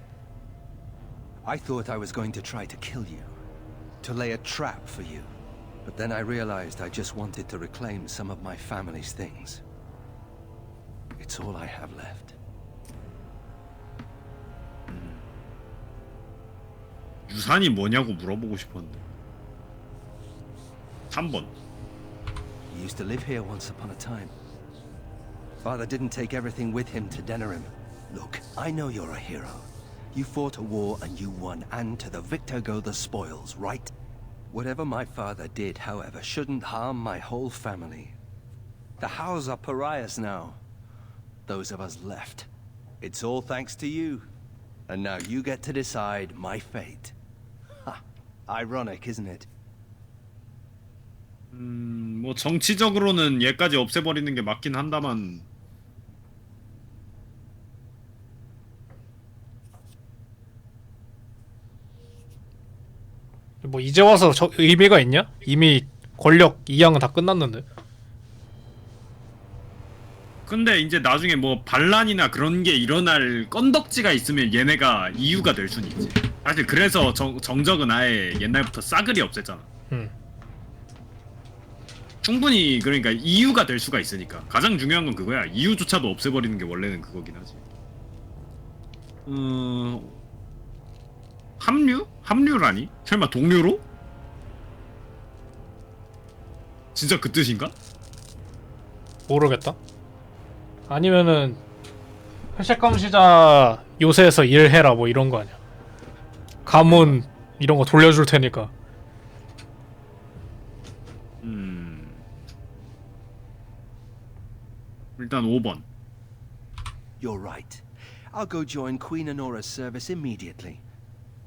I thought I was going to try to kill you, to lay a trap for you. But then I realized I just wanted to reclaim some of my family's things. It's all I have left. 유산이 뭐냐고 물어보고 싶었는데. 3번. He used to live here once upon a time. Father didn't take everything with him to Denerim. Look, I know you're a hero. You fought a war and you won, and to the victor go the spoils, right? Whatever my father did, however, shouldn't harm my whole family. The Howes are pariahs now. Those of us left. It's all thanks to you. And now you get to decide my fate. Ha! Ironic, isn't it? 뭐 정치적으로는 얘까지 없애버리는 게 맞긴 한다만. 뭐 이제 와서 의미가 있냐? 이미 권력 이양은 다 끝났는데. 근데 이제 나중에 뭐 반란이나 그런 게 일어날 건덕지가 있으면 얘네가 이유가 될 수는 있지. 사실 그래서 정적은 아예 옛날부터 싸그리 없앴잖아. 충분히 그러니까 이유가 될 수가 있으니까. 가장 중요한 건 그거야. 이유조차도 없애버리는 게 원래는 그거긴 하지. 합류? 합류라니? 설마 동료로? 진짜 그 뜻인가? 모르겠다. 아니면은 회색 감시자 요새에서 일해라 뭐 이런 거 아니야. 가문 이런 거 돌려줄 테니까. 일단 5번. You're right. I'll go join Queen Honora's service immediately.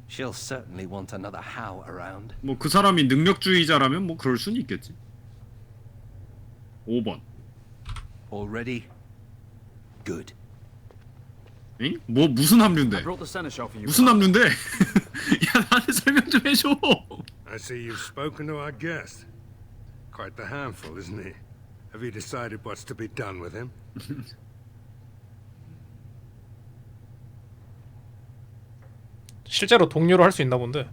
She'll certainly want another Howe around. 뭐 그 사람이 능력주의자라면 뭐 그럴 수는 있겠지. 5번. Already? Good. 응? 뭐 무슨 합류인데? 무슨 합류인데? 야 나한테 설명 좀 해줘. I see you've spoken to our guest. Quite the handful, isn't he? Have you decided what's to be done with him? 실제로 동료로 할 수 있나 본데.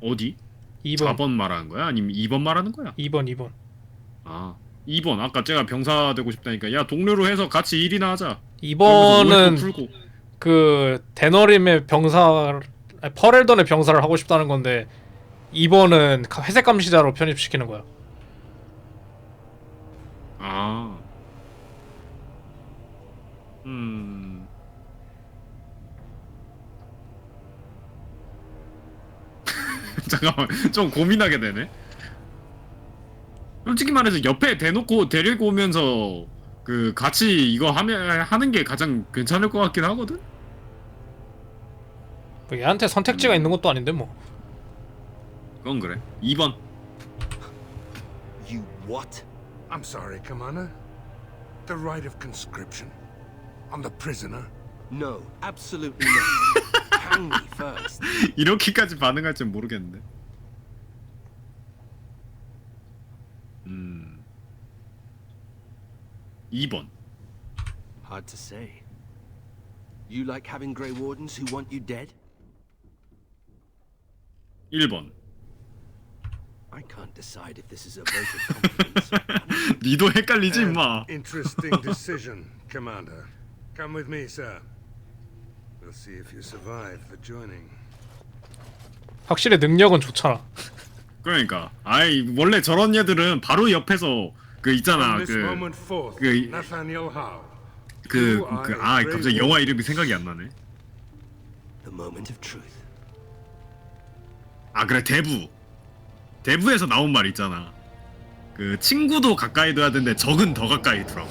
어디? 2번. 4번 말하는 거야? 아니면 2번 말하는 거야? 2번. 아 2번. 아까 제가 병사 되고 싶다니까 야 동료로 해서 같이 일이나 하자. 2번은 그 데너림의 병사 퍼렐던의 병사를 하고 싶다는 건데 2번은 회색 감시자로 편입시키는 거야. 아. 잠깐만 좀 고민하게 되네. 솔직히 말해서 옆에 대놓고 데리고 오면서 그 같이 이거 하는 게 가장 괜찮을 것 같긴 하거든. 뭐 얘한테 선택지가 있는 것도 아닌데 뭐. 그건 그래. 2번. You what? I'm sorry, Commander. The right of conscription on the prisoner. No, absolutely not. Hang me first. 이렇게까지 반응할 줄 모르겠는데. 2번. Hard to say. You like having Grey Wardens who want you dead? 1번. I can't decide if this is a vote of confidence. 니도 헷갈리지 임마. Interesting decision, Commander. Come with me, sir. We'll see if you survive the joining. 확실히 능력은 좋잖아. 그러니까 아이 원래 저런 얘들은 바로 옆에서 그 그 있잖아 From this moment forth, Nathaniel Howe. 갑자기 영화 이름이 생각이 안 나네. The moment of truth. 아 그래 대부에서 나온 말 있잖아. 그 친구도 가까이 둬야 되는데 적은 더 가까이 두라고.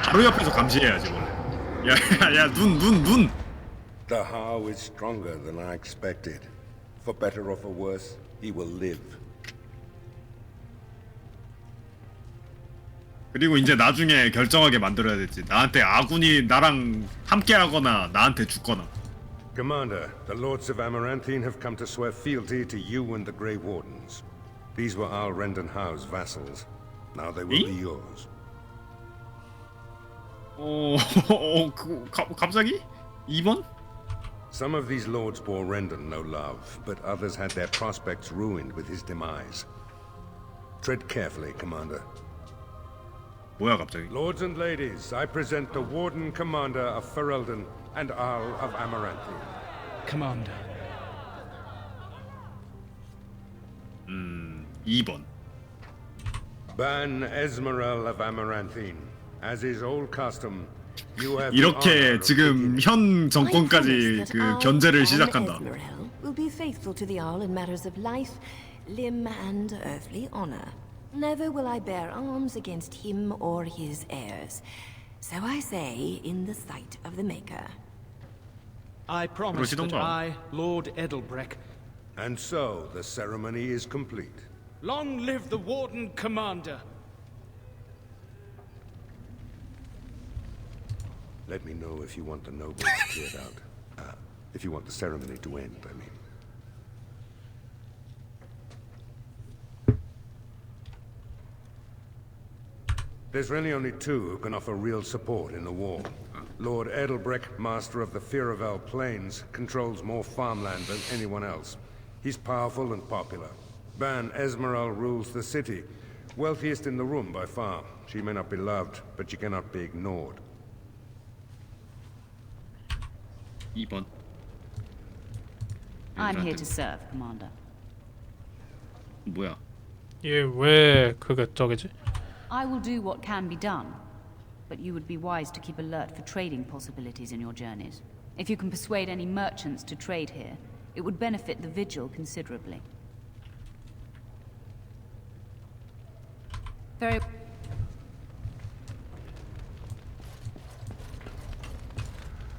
바로 옆에서 감시해야지 원래. 야야야 눈. The Howe is stronger than I expected. For better or for worse, he will live. 그리고 이제 나중에 결정하게 만들어야 되지. 나한테 아군이 나랑 함께하거나 나한테 죽거나. Commander, the Lords of Amaranthine have come to swear fealty to you and the Grey Wardens. These were Al Rendon Howe's vassals. Now they will be yours. 갑자기? 2번? Some of these lords bore Rendon no love, but others had their prospects ruined with his demise. Tread carefully, Commander. 뭐야 갑자기? Lords and ladies, I present the Warden Commander of Ferelden and Arl of Amaranthine. Commander. 2번. Ban Esmeralda of Amaranthine. As is old custom, you have 이렇게 지금 현 정권까지 그 견제를 시작한다. Will be faithful to the Arl in matters of life, limb, and earthly honor. Never will I bear arms against him or his heirs. So I say, in the sight of the Maker. I promise that I, Lord Edelbreck. And so, the ceremony is complete. Long live the Warden Commander! Let me know if you want the nobles cleared out. If you want the ceremony to end, I mean. There's really only two who can offer real support in the war. Lord Edelbreck, master of the Firavel Plains, controls more farmland than anyone else. He's powerful and popular. Ban Esmeralda rules the city. Wealthiest in the room by far. She may not be loved, but she cannot be ignored. 2번. I'm here to serve, Commander. 뭐야? 얘 왜 그게 저기지? I will do what can be done, but you would be wise to keep alert for trading possibilities in your journeys. If you can persuade any merchants to trade here, it would benefit the Vigil considerably. Very...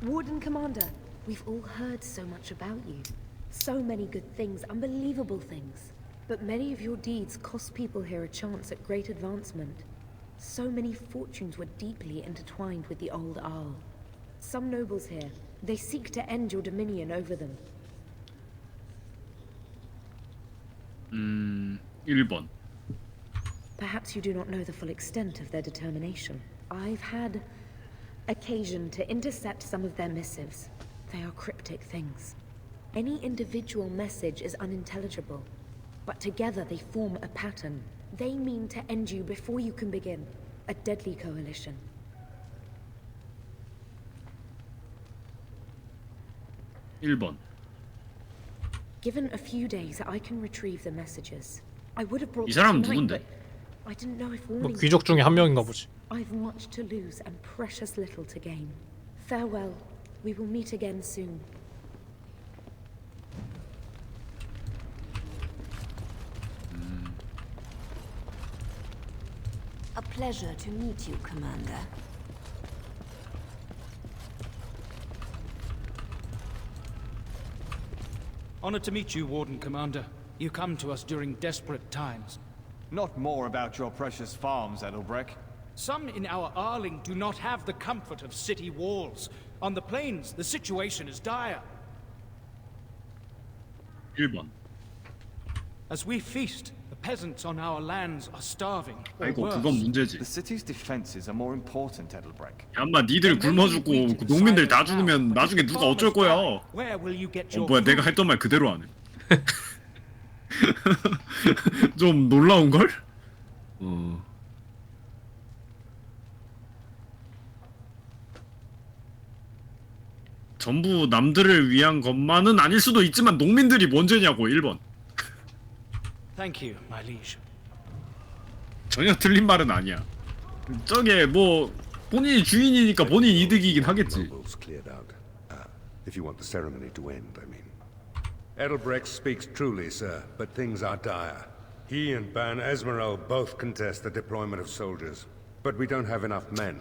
Warden Commander, we've all heard so much about you. So many good things, unbelievable things. But many of your deeds cost people here a chance at great advancement. So many fortunes were deeply intertwined with the old Arl. Some nobles here, they seek to end your dominion over them. 1번. Perhaps you do not know the full extent of their determination. I've had occasion to intercept some of their missives. They are cryptic things. Any individual message is unintelligible, but together they form a pattern. They mean to end you before you can begin. A deadly coalition. 1번. Given a few days, I can retrieve the messages. I would have brought 이 사람은 them tonight, 누군데? but I didn't know if 뭐 warning. 귀족 중에 한 명인가 보지. I've much to lose and precious little to gain. Farewell. We will meet again soon. A pleasure to meet you, Commander. Honored to meet you, Warden Commander. You come to us during desperate times. Not more about your precious farms, Edelbreck. Some in our Arling do not have the comfort of city walls. On the plains, the situation is dire. 1번. As we feast, the peasants on our lands are starving. Or 아이고 worse. 그건 문제지. The city's defenses are more important, Edelbreck. 야마 니들 굶어 죽고 그 농민들 다 죽으면 나중에 누가 어쩔 거야? Where will you get your 뭐야 내가 했던 말 그대로 하네. 좀 놀라운 걸? 전부 남들을 위한 것만은 아닐 수도 있지만 농민들이 뭔죄냐고. 1번. Thank you, my liege. 전혀 틀린 말은 아니야. 저게 뭐 본인이 주인이니까 본인 이득이긴 하겠지. Nobles cleared out. If you want the ceremony to end, I mean. Edelbrecht speaks truly, sir, but things are dire. He and Ban Esmeralda both contest the deployment of soldiers, but we don't have enough men.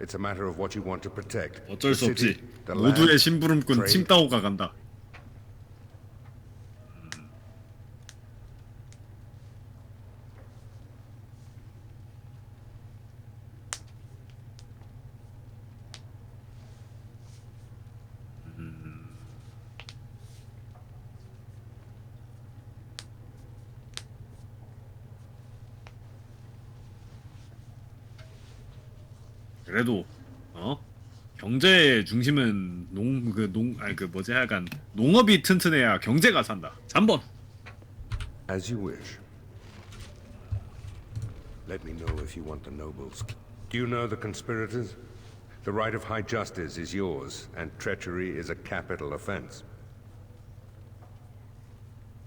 It's a matter of what you want to protect. 어쩔 수 The city, 없지. the 모두의 land, 심부름꾼 trade. 칭따오가 간다. 그래도 경제의 중심은 약간 농업이 튼튼해야 경제가 산다. 3번. As you wish. Let me know if you want the nobles. Do you know the conspirators? The right of high justice is yours, and treachery is a capital offense.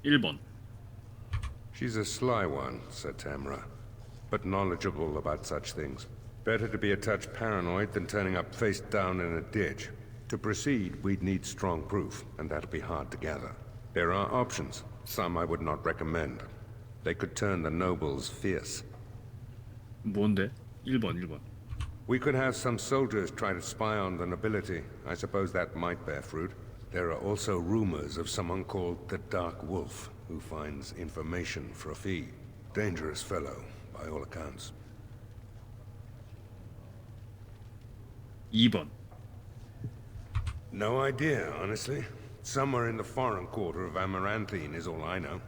1번. She's a sly one, said Tamra, but knowledgeable about such things. Better to be a touch paranoid than turning up face down in a ditch. To proceed, we'd need strong proof, and that'll be hard to gather. There are options, some I would not recommend. They could turn the nobles fierce. 뭔데? 1번. We could have some soldiers try to spy on the nobility. I suppose that might bear fruit. There are also rumors of someone called the Dark Wolf, who finds information for a fee. Dangerous fellow, by all accounts. 2번. No idea, honestly. Somewhere in the foreign quarter of Amaranthine is all I know.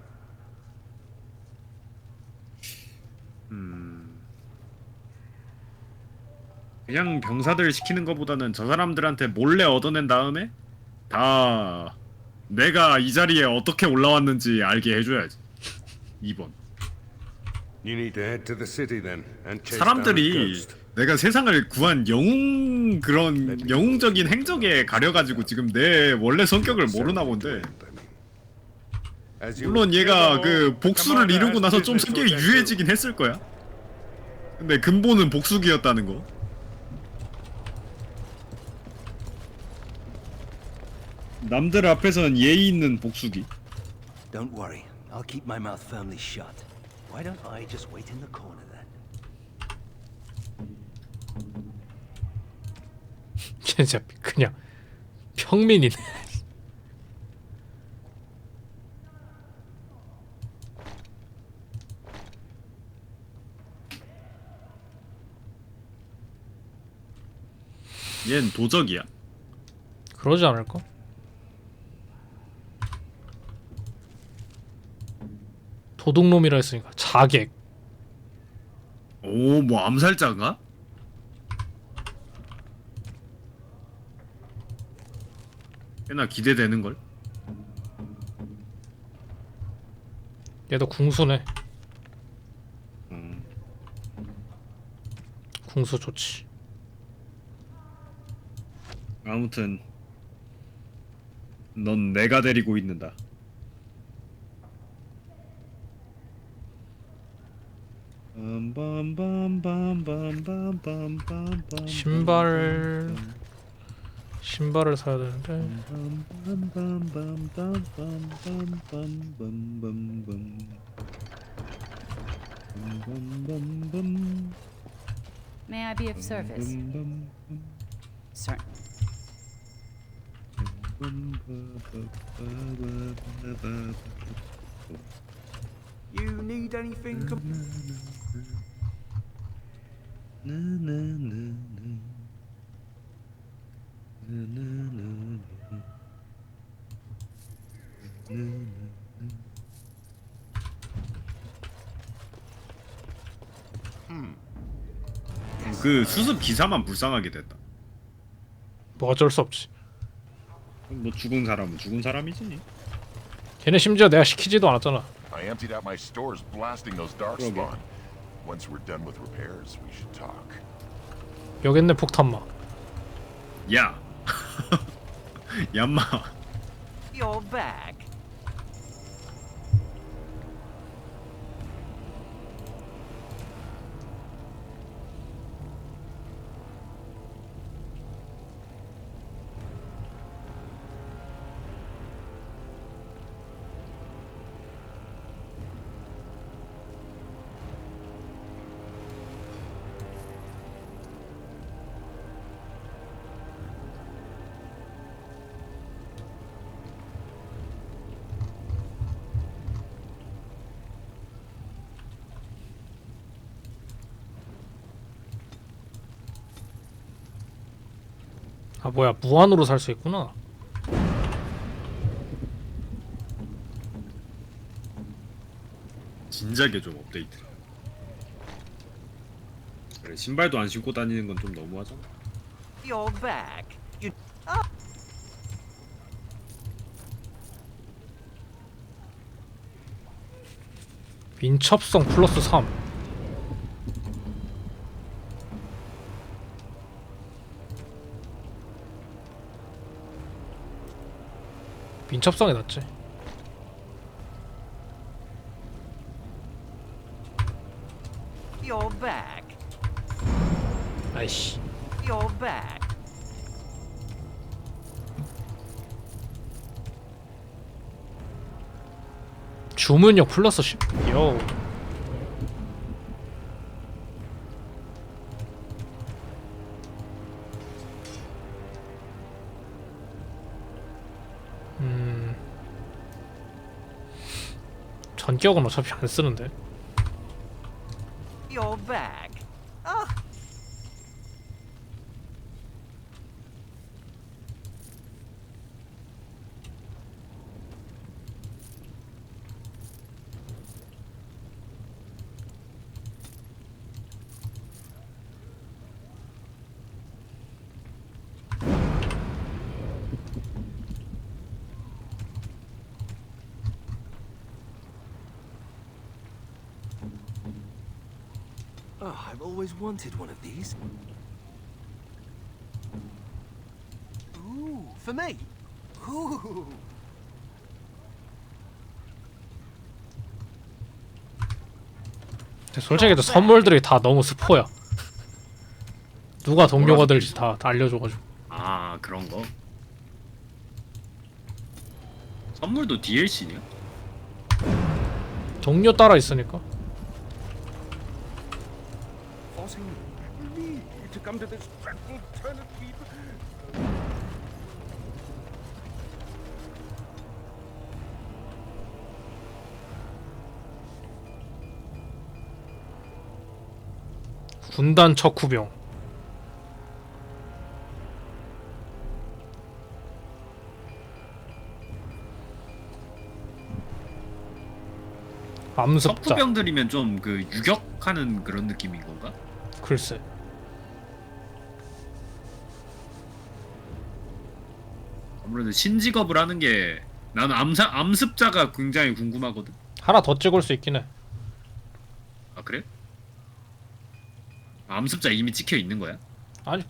그냥 병사들 시키는 것보다는 저 사람들한테 몰래 얻어낸 다음에 다 내가 이 자리에 어떻게 올라왔는지 알게 해줘야지. 2번. You need to head to the city then and chase down the 사람들이 ghost. 내가 세상을 구한 그런 영웅적인 행적에 가려가지고 지금 내 원래 성격을 모르나 본데. 물론 얘가 그 복수를 이루고 나서 좀 성격이 유해지긴 했을 거야. 근데 근본은 복수기였다는 거. 남들 앞에선 예의 있는 복수기. Don't worry. I'll keep my mouth firmly shut. Why don't I just wait in the corner then? 진짜 그냥 평민이네. 얜 도적이야. 그러지 않을까? 도둑놈이라 했으니까 자객. 오, 뭐 암살자인가? 꽤나 기대되는걸? 얘도 궁수네. 궁수 좋지. 아무튼 넌 내가 데리고 있는다. 신발을 사야 되는데. May I be of service? Certain. You need anything? 그 수습 기사만 불쌍하게 됐다. 뭐 어쩔 수 없지. 뭐 죽은 사람은 죽은 사람이지. 걔네 심지어 내가 시키지도 않았잖아. I emptied out my stores blasting those darkspawn. Once we're done with repairs, we should talk. 여기 있네 폭탄마. 야. 얌마. You're back. 아 뭐야 무한으로 살 수 있구나. 진작에 좀 업데이트. 그래 신발도 안 신고 다니는 건 좀 너무하잖아. You're back. You. 민첩성 플러스 3. 민첩성이 낫지. You're back. 아이씨. You're back. 주문력 플러스 10. 요. 전격은 어차피 안 쓰는데. You're back. Ah. Oh, I've always wanted one of these. Ooh, for me. Ooh. 근데 솔직히 선물들이 다 너무 스포야. 누가 동료가 될지 다 알려줘가지고. 아 그런 거. 선물도 DLC냐? 동료 따라 있으니까. Forcing me to come to this dreadful turnip heap. 군단 척후병. 암습자. 석구병들이면 좀 그 유격하는 그런 느낌인 건가? 글쎄. 아무래도 신직업을 하는 게 나는 암습자가 굉장히 궁금하거든. 하나 더 찍을 수 있긴 해. 아 그래? 암습자 이미 찍혀 있는 거야? 아니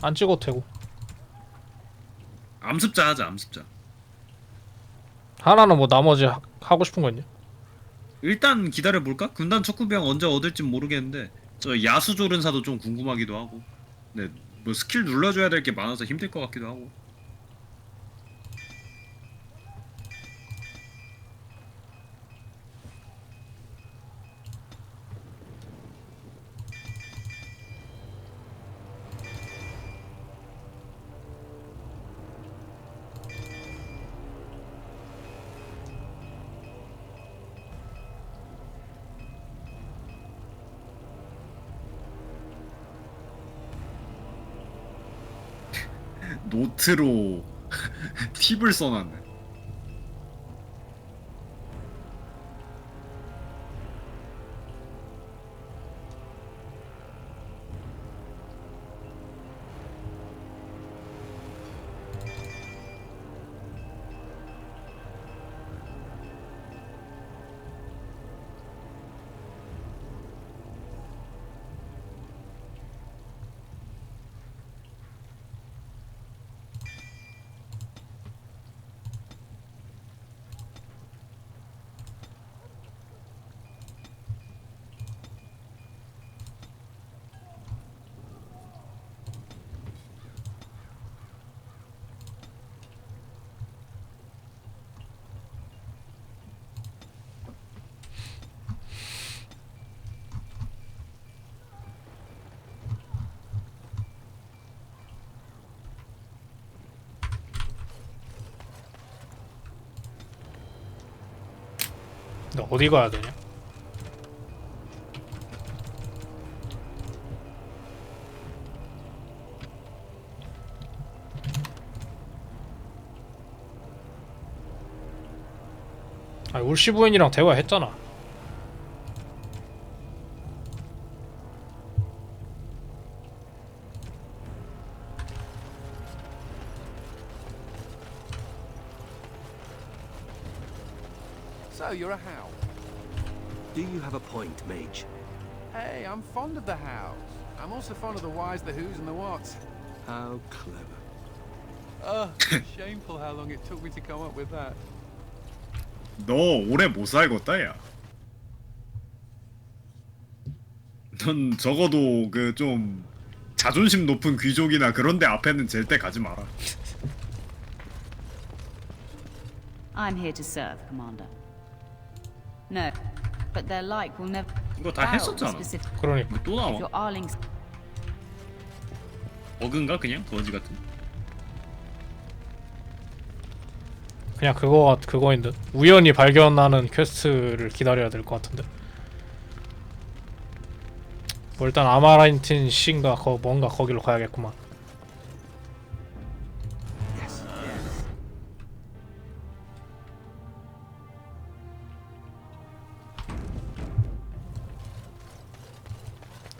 안 찍어도 되고. 암습자 하자 암습자. 하나는 뭐 나머지 하고 싶은 거 있냐? 일단 기다려 볼까? 군단 척구병 언제 얻을진 모르겠는데 저 야수 조련사도 좀 궁금하기도 하고. 근데 뭐 스킬 눌러줘야 될 게 많아서 힘들 것 같기도 하고. 노트로 팁을 써놨네. 근데 어디 가야 되냐? 울시 부인이랑 대화했잖아. So you're a howl. Do you have a point, Mage? Hey, I'm fond of the howls. I'm also fond of the whys, the whos, and the whats. How clever. Shameful how long it took me to come up with that. 너 오래 못 살겠다 야. 넌 적어도 그 좀 자존심 높은 귀족이나 그런데 앞에는 절대 가지 마라. I'm here to serve, Commander. No, but their like will never. 이거 다 했었잖아. 그러니까 또 나와. If your Arlings 버그인가 그냥 거지 같은. 그냥 그거인 듯. 우연히 발견하는 퀘스트를 기다려야 될 것 같은데. 뭐 일단 아마란틴 씨인가 뭔가 거기로 가야겠구만.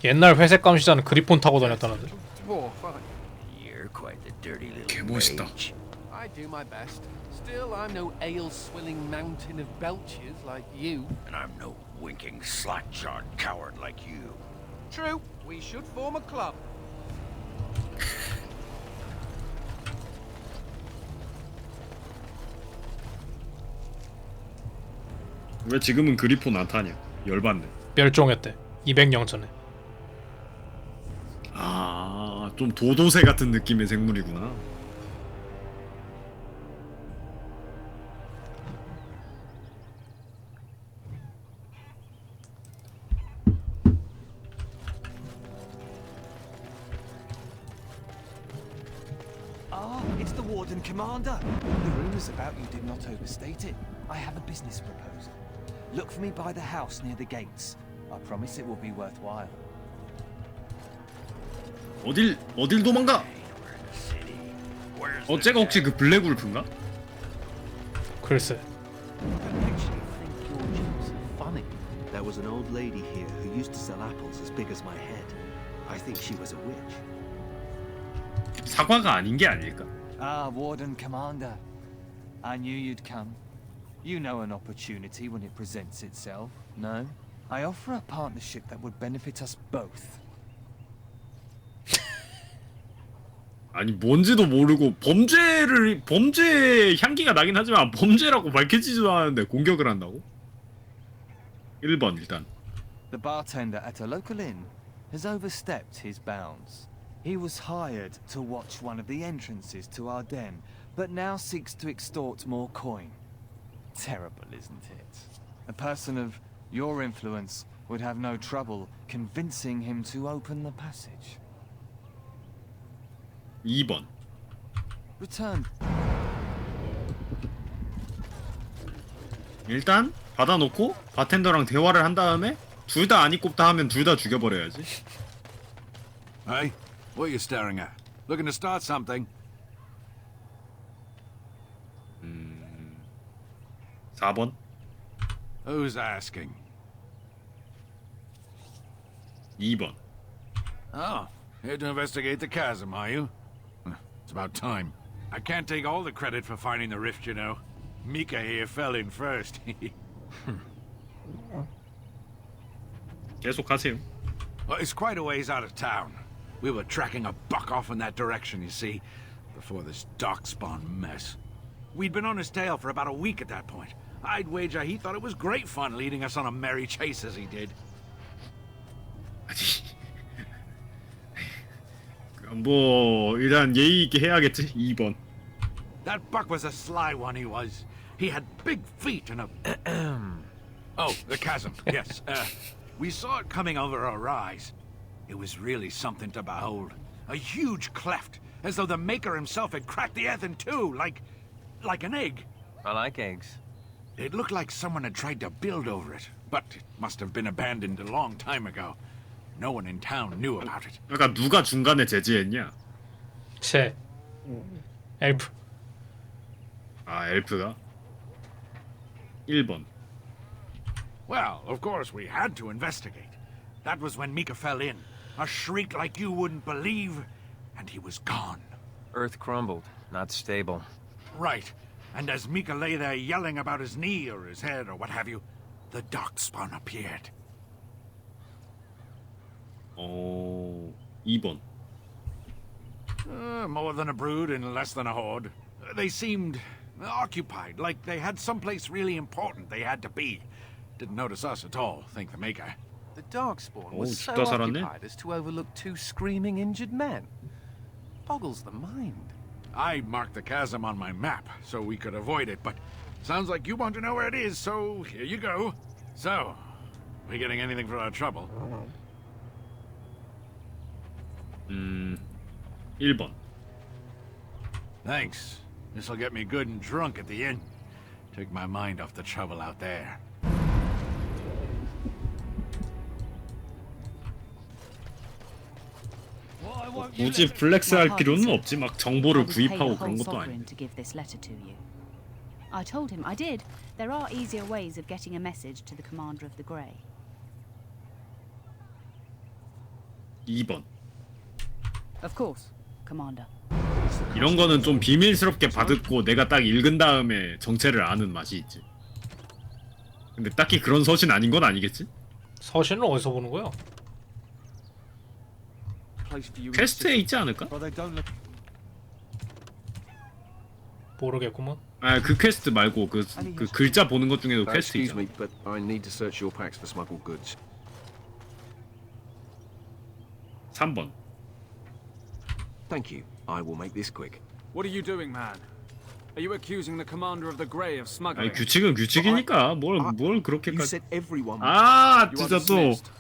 옛날 회색 감시자는 그리폰 타고 다녔다는데. You're quite the dirty little 개멋있다. mage. I do my best. Still, I'm no ale-swilling mountain of belches like you. And I'm no winking, slack-jawed coward like you. True, we should form a club. 왜 지금은 그리폰 안 타냐? 열받네. 멸종했대. 200년 전에. 아, 좀 도도새 같은 느낌의 생물이구나. Ah, it's the Warden Commander. The rumors about you did not overstate it. I have a business proposal. Look for me by the house near the gates. I promise it will be worthwhile. 어딜 도망가? 쟤가 혹시 그 블랙 울프인가? 글쎄. Funny. There was an old lady here who used to sell apples as big as my head. I think she was a witch. 사과가 아닌 게 아닐까? Ah, Warden Commander. I knew you'd come. You know an opportunity when it presents itself, no? I offer a partnership that would benefit us both. 아니 뭔지도 모르고 범죄 향기가 나긴 하지만 범죄라고 밝혀지지도 않았는데 공격을 한다고? 1번 일단. The bartender at a local inn has overstepped his bounds. He was hired to watch one of the entrances to our den, but now seeks to extort more coin. Terrible, isn't it? A person of your influence would have no trouble convincing him to open the passage. 2번. Return. 일단 받아놓고 바텐더랑 대화를 한 다음에 둘 다 아니 꼽다 하면 둘 다 죽여버려야지. Hey, what are you staring at? Looking to start something? 4번. Who's asking? 2번. Oh, here to investigate the chasm, are you? It's about time. I can't take all the credit for finding the rift, you know. Mika here fell in first. 계속하세요. Well, it's quite a ways out of town. We were tracking a buck off in that direction, you see, before this darkspawn mess. We'd been on his tail for about a week at that point. I'd wager he thought it was great fun leading us on a merry chase as he did. 뭐 일단 예의 있게 해야겠지. 2번. That buck was a sly one, he was. He had big feet and a... Oh, the chasm, yes. We saw it coming over a rise. It was really something to behold. A huge cleft, as though the Maker himself had cracked the earth in two, like an egg. I like eggs. It looked like someone had tried to build over it, but it must have been abandoned a long time ago. No one in town knew about it. 그러니까 누가 중간에 제지했냐? 엘프. 아 엘프가? 1번. Well, of course, we had to investigate. That was when Mika fell in. A shriek like you wouldn't believe, and he was gone. Earth crumbled, not stable. Right. And as Mika lay there yelling about his knee or his head or what have you, the darkspawn appeared. 2번. More than a brood and less than a horde. They seemed occupied, like they had someplace really important they had to be. Didn't notice us at all, think the Maker. The Darkspawn Oh, was so 진짜 살았네? occupied as to overlook 2 screaming injured men. Boggles the mind. I marked the chasm on my map so we could avoid it, but sounds like you want to know where it is, so here you go. So, we getting anything for our trouble? 1번. Thanks. This'll get me good and drunk at the end. Take my mind off the trouble out there. 굳이 플렉스 할 필요는 없지. 막 정보를 구입하고 그런 것도 아니야. to give this letter to you. I told him I did. There are easier ways of getting a message to the commander of the Grey. 2번. Of course, commander. 이런 거는 좀 비밀스럽게 받았고 내가 딱 읽은 다음에 정체를 아는 맛이 있지. 근데 딱히 그런 서신 아닌 건 아니겠지? 서신은 어디서 보는 거야? 퀘스트에 있지 않을까? 모르겠구먼. 아, 그 퀘스트 말고 그 글자 보는 것 중에도 퀘스트 Excuse 있잖아. me, but I need to search your packs for smuggled goods. 3번. Thank you. I will make this quick. What are you doing, man? Are you accusing the commander of the Grey of smuggling? 아니 규칙은 규칙이니까 뭘 You 그렇게까지. said everyone. 아 You 진짜 are 또. dismissed.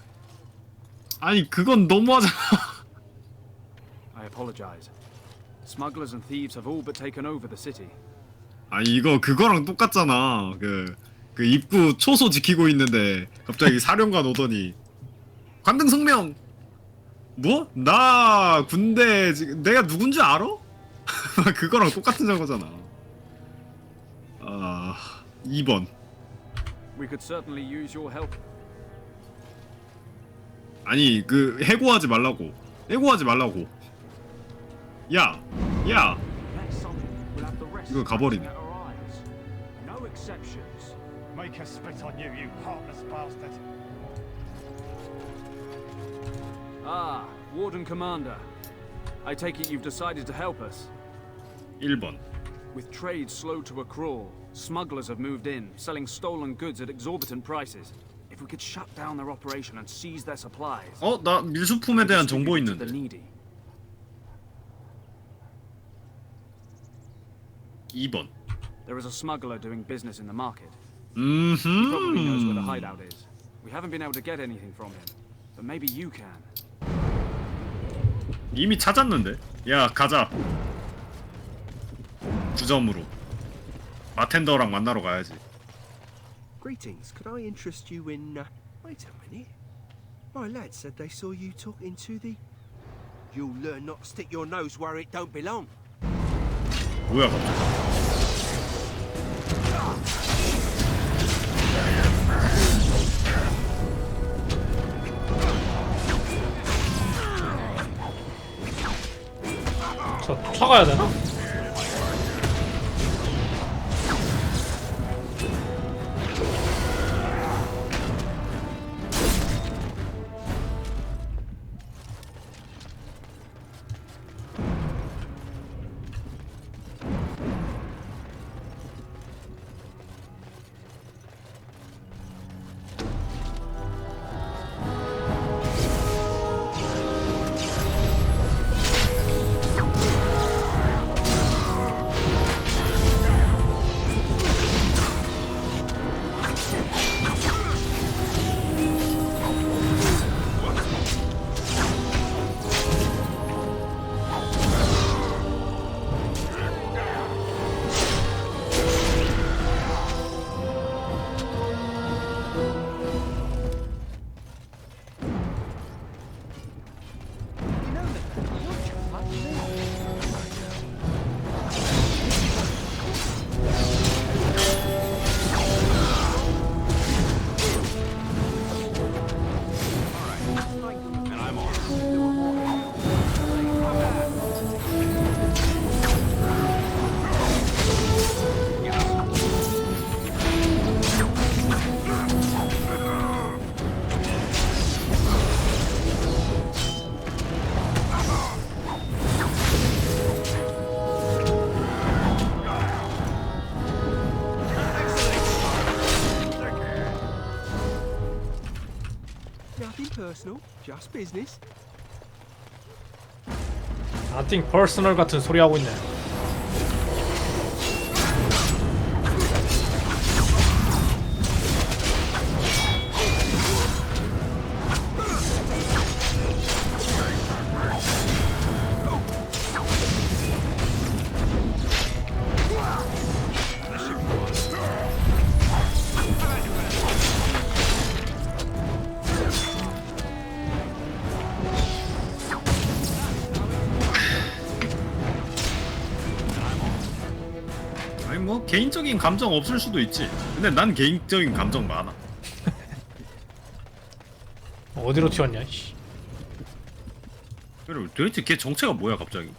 아니 그건 너무하잖아. I apologize. Smugglers and thieves have all but taken over the city. 아니 이거 그거랑 똑같잖아. 그 입구 초소 지키고 있는데 갑자기 사령관 오더니 관등 성명. 뭐? 나 군대 지금 내가 누군지 알아? 그거랑 똑같은 저거잖아. 2번. We could certainly use your help. 아니 그 해고하지 말라고. 해고하지 말라고. 야. 이거 가버리네. No exceptions. Make us spit on you, you heartless bastard. Ah, Warden Commander. I take it you've decided to help us. 1번. With trade slow to a crawl, smugglers have moved in, selling stolen goods at exorbitant prices. If we could shut down their operation and seize their supplies. 나 밀수품에 대한 정보 있는데. 2번. There is a smuggler doing business in the market. He probably knows where the hideout is. We haven't been able to get anything from him, but maybe you can. 이미 찾았는데. 야 가자. 주점으로. 바텐더랑 만나러 가야지. Greetings. Could I interest you in? Wait a minute. My lad said they saw you talking to the. You'll learn not to stick your nose where it don't belong. 뭐야 갑자기. 저 쳐가야 되나? Nothing personal, just business. Nothing personal 같은 소리 하고 있네. 아니 뭐 개인적인 감정 없을 수도 있지. 근데 난 개인적인 감정 많아. 어디로 튀었냐? 씨. 그래 도대체 걔 정체가 뭐야 갑자기?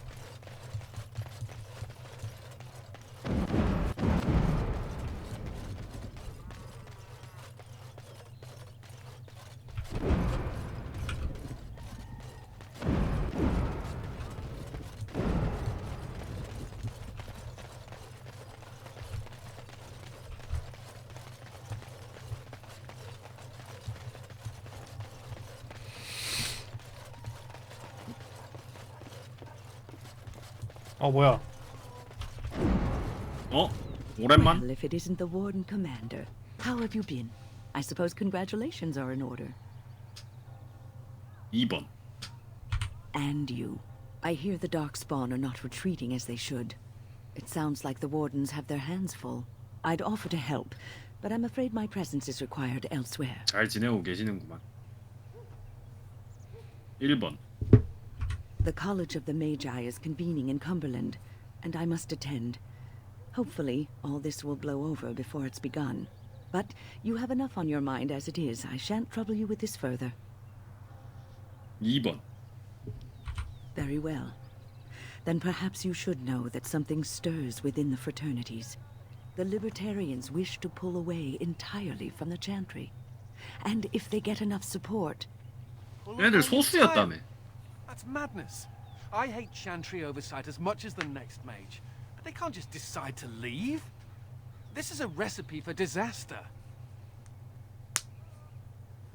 뭐야? 오랜만? Well, if it isn't the Warden Commander, how have you been? I suppose congratulations are in order. 2번. And you. I hear the Darkspawn are not retreating as they should. It sounds like the Wardens have their hands full. I'd offer to help, but I'm afraid my presence is required elsewhere. 잘 지내고 계시는구만. 1번. The College of the Magi is convening in Cumberland, and I must attend. Hopefully, all this will blow over before it's begun. But you have enough on your mind as it is. I shan't trouble you with this further. 2번. Very well. Then perhaps you should know that something stirs within the fraternities. The Libertarians wish to pull away entirely from the Chantry. And if they get enough support... 얘네들 소수였다며. That's madness. I hate Chantry oversight as much as the next mage. But they can't just decide to leave. This is a recipe for disaster.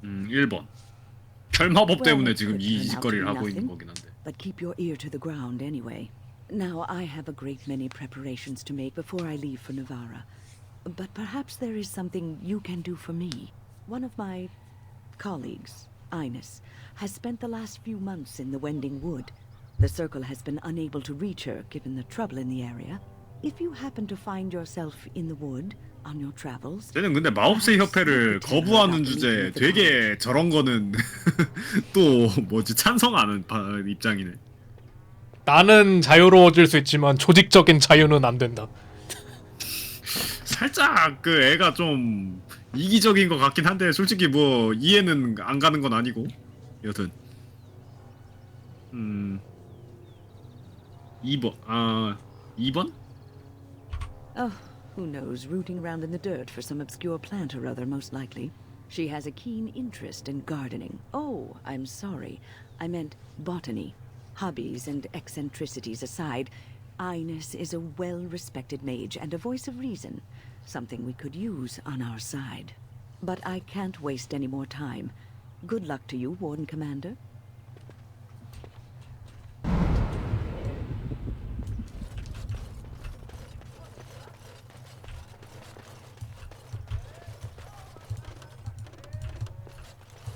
1번. 철마법 때문에 Well, 지금 it 이 could turn out to 짓거리를 be 하고 있는 nothing, 거긴 한데. But keep your ear to the ground anyway. Now, I have a great many preparations to make before I leave for Navarra. But perhaps there is something you can do for me. One of my colleagues, Ines, has spent the last few months in the Wending Wood. The Circle has been unable to reach her, given the trouble in the area. If you happen to find yourself in the wood on your travels... 쟤는 근데 마법사 협회를 거부하는 주제에 되게 저런 거는 또 뭐지 찬성하는 입장이네. 나는 자유로워질 수 있지만 조직적인 자유는 안 된다. 살짝 그 애가 좀 이기적인 것 같긴 한데 솔직히 뭐 이해는 안 가는 건 아니고 여튼 2번 2번? Oh, who knows, rooting around in the dirt for some obscure plant or other, most likely. She has a keen interest in gardening. Oh, I'm sorry. I meant botany. Hobbies and eccentricities aside, Ines is a well-respected mage and a voice of reason, something we could use on our side. But I can't waste any more time. Good luck to you, Warden Commander.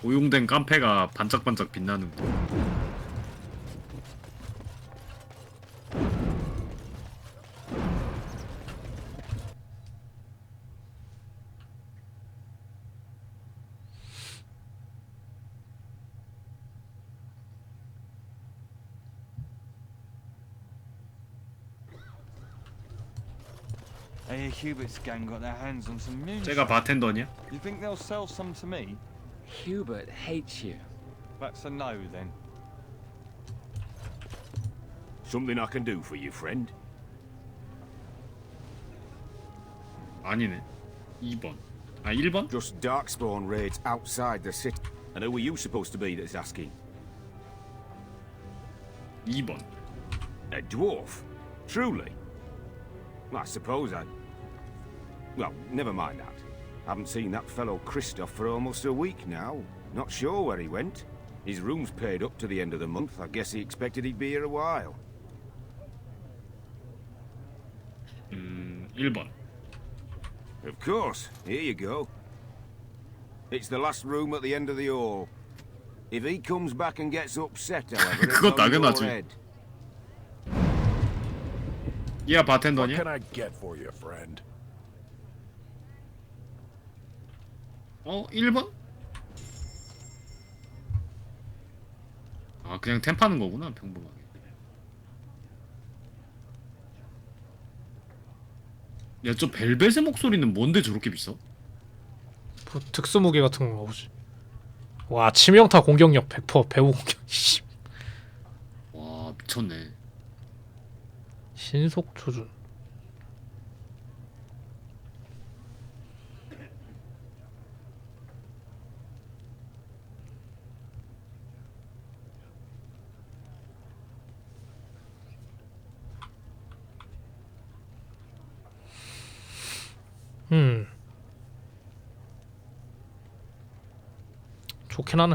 오용된 깜패가 반짝반짝 빛나는군. I hear Hubert's gang got their hands on some moonshine. 쟤가 바텐더냐? You think they'll sell some to me? Hubert hates you. That's a no, then. Something I can do for you, friend? 아니네. 2번. 1번? Just Darkspawn raids outside the city. And who are you supposed to be that's asking? 2번. A dwarf? Truly? Well, I suppose I'd... Well, never mind that. Haven't seen that fellow Christoph for almost a week now. Not sure where he went. His room's paid up to the end of the month. I guess he expected he'd be here a while. 1번. Of course. Here you go. It's the last room at the end of the hall. If he comes back and gets upset, however, 그거 it's on your 당연하지. head. 얘가 바텐더냐? What can I get for you, friend? 1번? 아, 그냥 템 파는 거구나, 평범하게. 야, 저 벨벳의 목소리는 뭔데 저렇게 비싸? 뭐 특수 무기 같은 건가 보지. 와, 치명타 공격력 100% 배우 공격. 와, 미쳤네. 신속 조준. 좋긴 하네.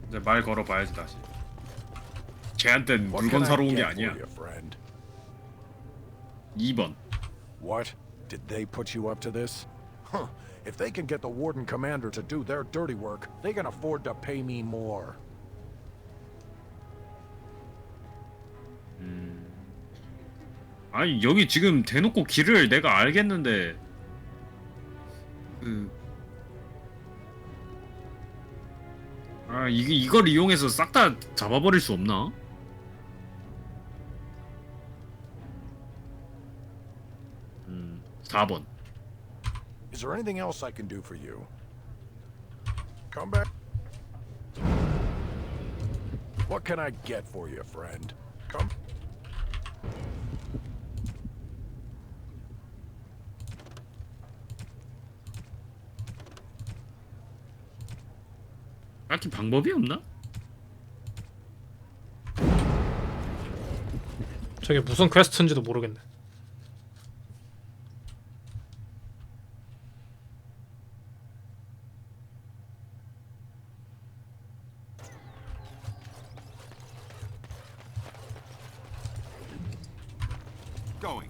이제 말 걸어봐야지 다시. 쟤한텐 물건 사러 온 게 아니야. 2번. What? Did they put you up to this? Huh. If they can get the Warden Commander to do their dirty work, they can afford to pay me more. 아니, 여기 지금 대놓고 길을 내가 알겠는데 이걸 이용해서 싹 다 잡아버릴 수 없나? 음, 4번. Is there anything else I can do for you? Come back. What can I get for you, friend? Come. 딱히 방법이 없나? 저게 무슨 퀘스트인지도 모르겠네. Going.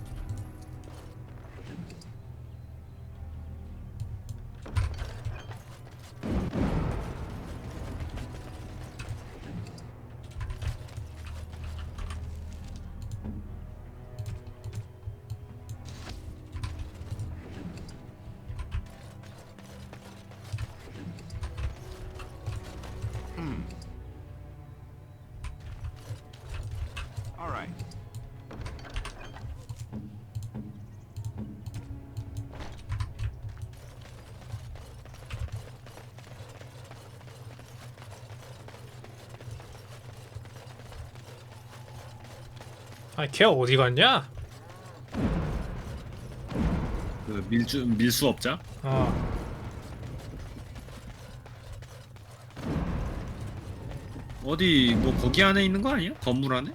All right. 아니, 걔 어디 갔냐? 그 밀수업자? 어디 뭐 거기 안에 있는 거 아니야? 건물 안에?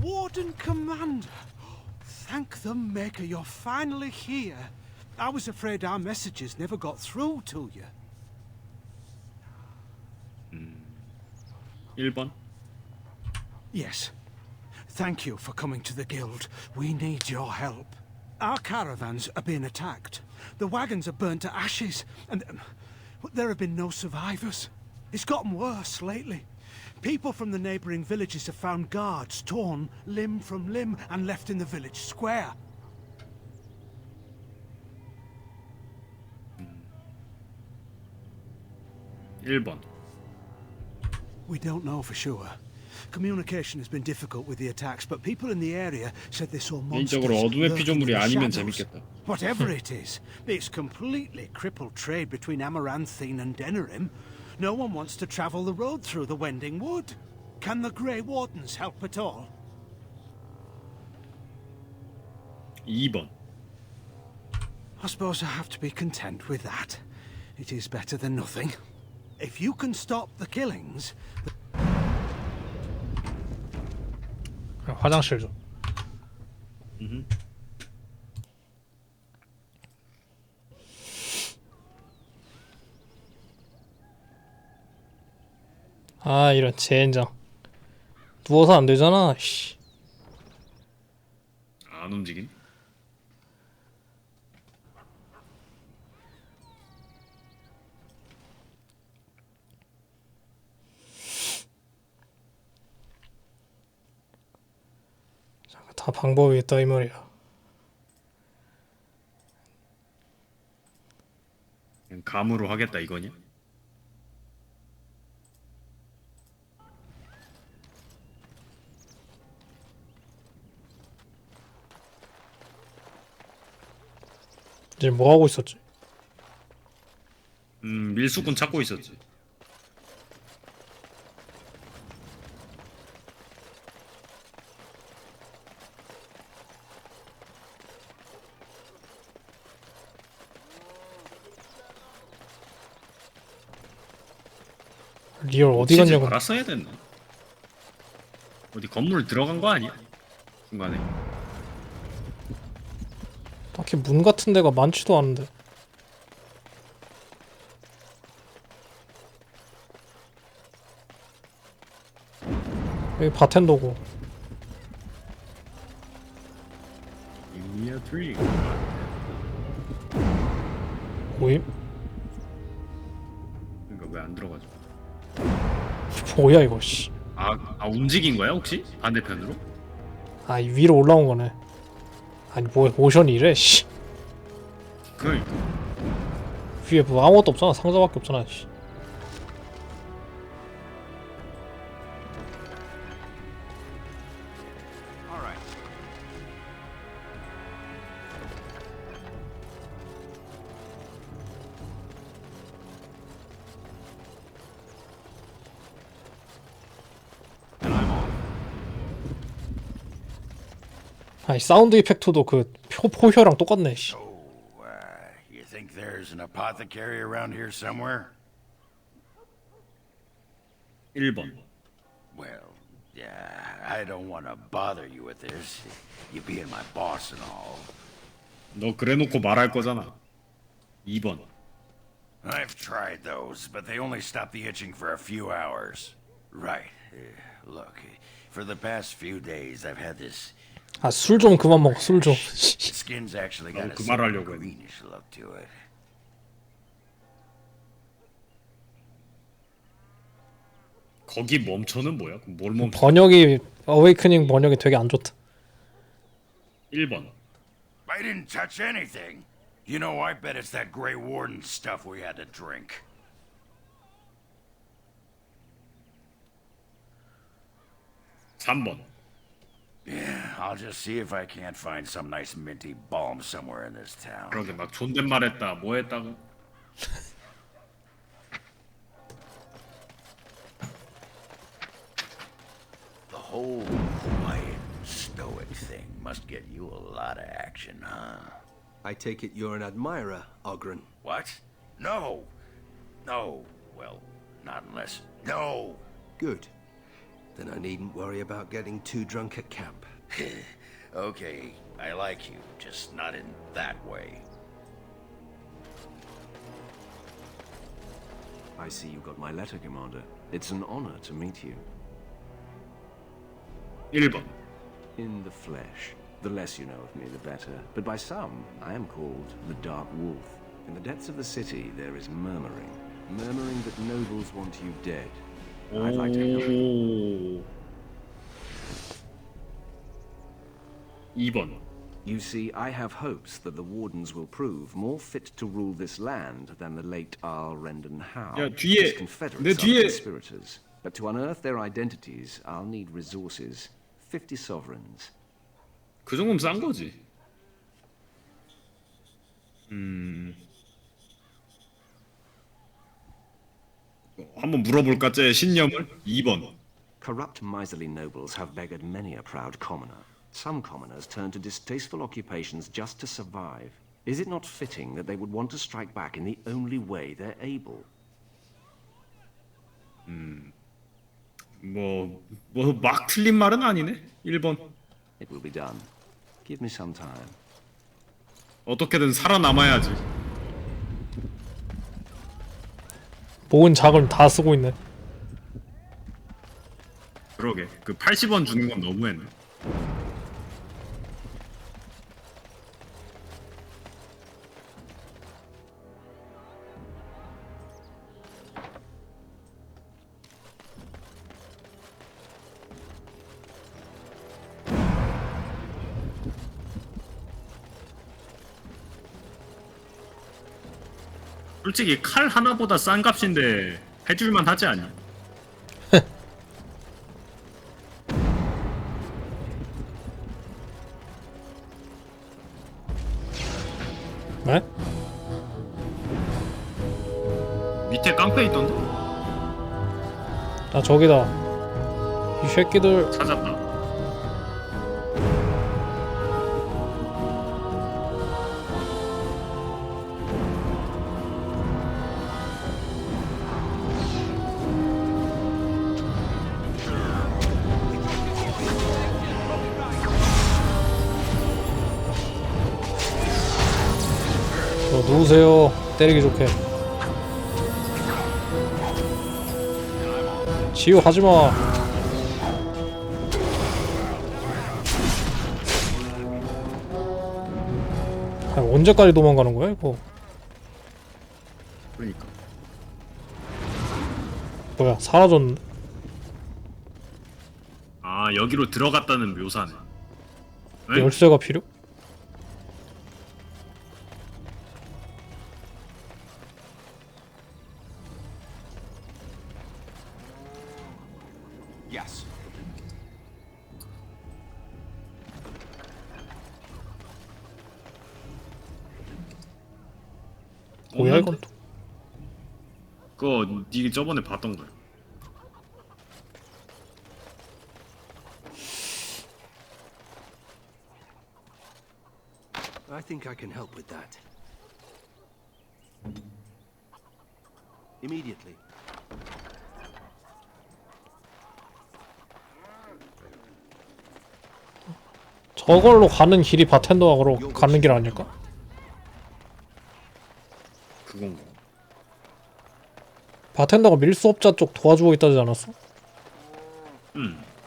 Warden Commander! Thank the Maker you're finally here. I was afraid our messages never got through to you. 1번. Yes. Thank you for coming to the Guild. We need your help. Our caravans are being attacked. The wagons are burnt to ashes, and there have been no survivors. It's gotten worse lately. People from the neighboring villages have found guards torn limb from limb and left in the village square. 음. 1번. We don't know for sure, Communication has been difficult with the attacks, but people in the area said they saw monsters. 개인적으로 어둠의 lurking 피조물이 in the 아니면 shadows. 재밌겠다. Whatever it is, it's completely crippled trade between Amaranthine and Denerim. No one wants to travel the road through the Wending Wood. Can the Grey Wardens help at all? 2번. I suppose I have to be content with that. It is better than nothing. If you can stop the killings... 화장실 좀. 아 이런 젠장. 누워서 안 되잖아. 씨. 안 움직임? 다 방법이 있다 이 말이야. 그냥 감으로 하겠다 이거냐? 이제 뭐 하고 있었지? 밀수꾼 찾고 있었지. 리얼 어디 갔냐고. 알았어야 됐나? 어디 건물 들어간 거 아니야? 중간에. 딱히 문 같은 데가 많지도 않은데. 여기 바텐더고. 유니아 트리. 모임? 그러니까 왜 안 들어가죠? 뭐야 이거 씨. 아 움직인 거야 혹시? 반대편으로? 아 위로 올라온 거네. 아니 뭐 모션이 이래 씨. 그러니까. 위에 뭐 아무것도 없잖아. 상자밖에 없잖아 씨. 아니 사운드 이펙트도 그 포효랑 똑같네 씨. You think there's an apothecary around here somewhere? 1번. Well, yeah, I don't want to bother you with this. You being my boss and all. 너 그래놓고 말할 거잖아. 2번. I've tried those, but they only stop the itching for a few hours. Right. Look, for the past few days I've had this. 아 술 좀 그만 먹어 술 좀. Skin's actually got a 그 말하려고 했네. greenish look to it. 거기 멈춰는 뭐야? 그럼 뭘 멈춰? 번역이 어웨이크닝 번역이 되게 안 좋다. 1번. I didn't touch anything. You know, I bet it's that Grey Warden stuff we had to drink. 3번. Yeah, I'll just see if I can't find some nice minty balm somewhere in this town. 그러게 막 존댓말했다 뭐 했다고. The whole quiet, stoic thing must get you a lot of action, huh? I take it you're an admirer, Ogren. What? No. No. Well, not unless... No! Good. Then I needn't worry about getting too drunk at camp. Okay, I like you, just not in that way. I see you got my letter, Commander. It's an honor to meet you. 1번. In the flesh. The less you know of me, the better. But by some, I am called the Dark Wolf. In the depths of the city, there is murmuring. Murmuring that nobles want you dead. I'd like to help. 2번. You see, I have hopes that the Wardens will prove more fit to rule this land than the late Arl Rendon Howe. 야, 뒤에, his confederates 내 are 뒤에. conspirators. But to unearth their identities, I'll need resources. 50 sovereigns. 그 정도면 싼 거지. 한번 물어볼까? 제 신념을 2번. Corrupt, miserly nobles have beggared many a proud commoner. Some commoners turn to distasteful occupations just to survive. Is it not fitting that they would want to strike back in the only way they're able? 뭐 막 틀린 말은 아니네. 1번. It will be done. Give me some time. 어떻게든 살아남아야지. 모은 자금 다 쓰고 있네. 그러게. 그 80원 주는 건 너무했네. 솔직히 칼 하나보다 싼 값인데 해줄만 하지 않니? 네? 밑에 깡패 있던데? 아 저기다. 이 새끼들. 찾았다. 누우세요. 때리기 좋게. 지우 하지마. 아니, 언제까지 도망가는 거야 이거? 그러니까. 뭐야 사라졌는데? 아 여기로 들어갔다는 묘사네. 응? 열쇠가 필요? Yes. 뭐야 이건 또? 그거 니 저번에 봤던 거야. I think I can help with that. Immediately. 저걸로 가는 길이 바텐더하고 가는 길 아닐까? 그건가? 바텐더가 밀수업자 쪽 도와주고 있다지 않았어?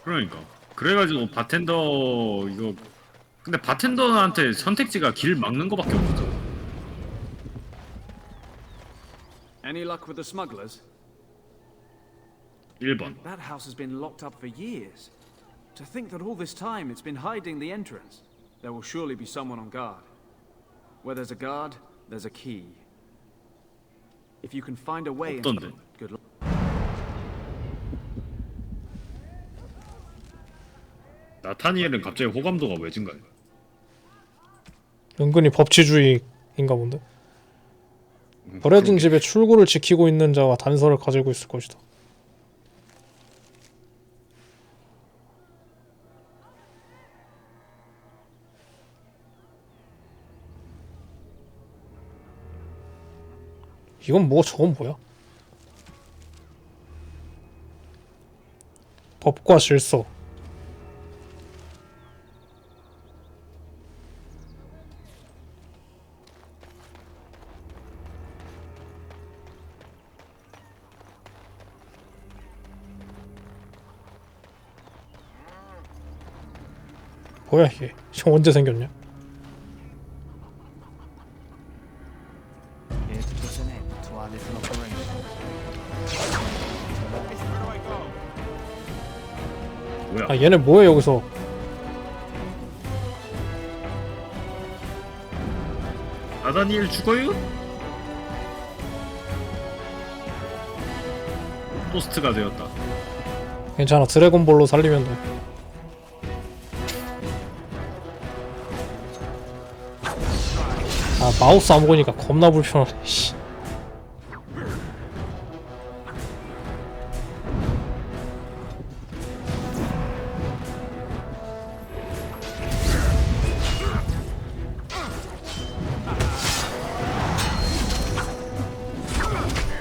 그러니까. 그래가지고 바텐더 이거 근데 바텐더한테 선택지가 길 막는 거밖에 없어. Any luck with the smugglers? 1번. That house has been locked up for years. To think that all this time it's been hiding the entrance. There will surely be someone on guard. Where there's a guard, there's a key. If you can find a way into 없던데. good luck. 나타니엘은 갑자기 호감도가 왜 증가해? 은근히 법치주의인가 본데? 버려진 집의 출구를 지키고 있는 자가 단서를 가지고 있을 것이다. 이건 뭐 저건 뭐야? 법과 질서. 뭐야 이게? 저 언제 생겼냐? Here to put an end to our little operation. 뭐야? 아 얘네 뭐해 여기서? 나다니엘 죽어요? 토스트가 되었다. 괜찮아, 드래곤볼로 살리면 돼. 아, 마우스 안 보니까 겁나 불편하네. 씨.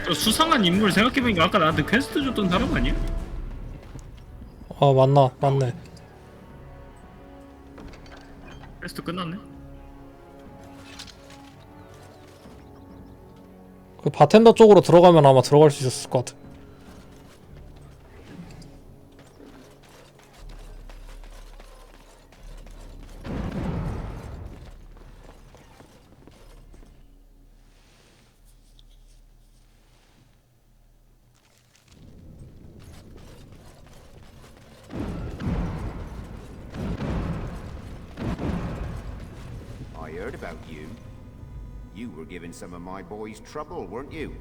저 수상한 인물 생각해보니까 아까 나한테 퀘스트 줬던 사람 아니야? 맞네. 퀘스트 끝났네? 그 바텐더 쪽으로 들어가면 아마 들어갈 수 있었을 것 같아. I heard about you. You were giving some of my boys trouble, weren't you?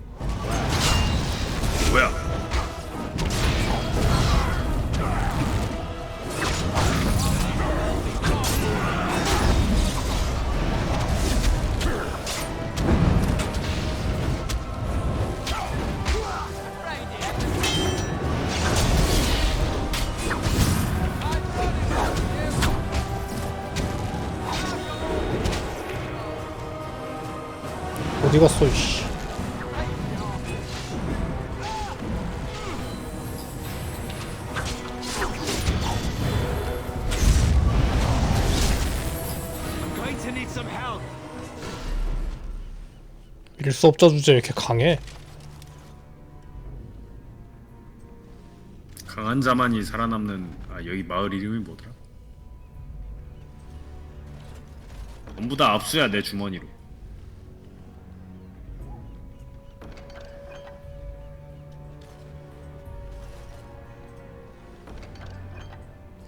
뭐야? 어디 갔어, 이씨. 일수업자 주제 왜 이렇게 강해? 강한 자만이 살아남는. 아, 여기 마을 이름이 뭐더라? 전부 다 압수야, 내 주머니로.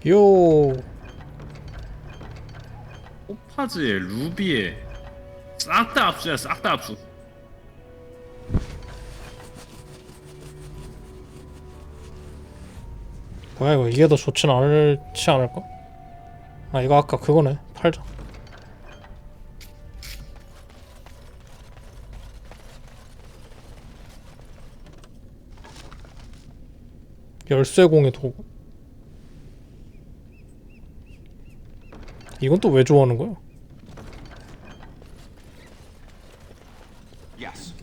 요. 호파즈에 루비에 싹 다 압수야, 싹 다 압수. 뭐야 이거, 이게 더 좋진 않지 않을까? 아, 이거 아까 그거네. 팔자. 열쇠공의 도구. 이건 또 왜 좋아하는 거야? Yes.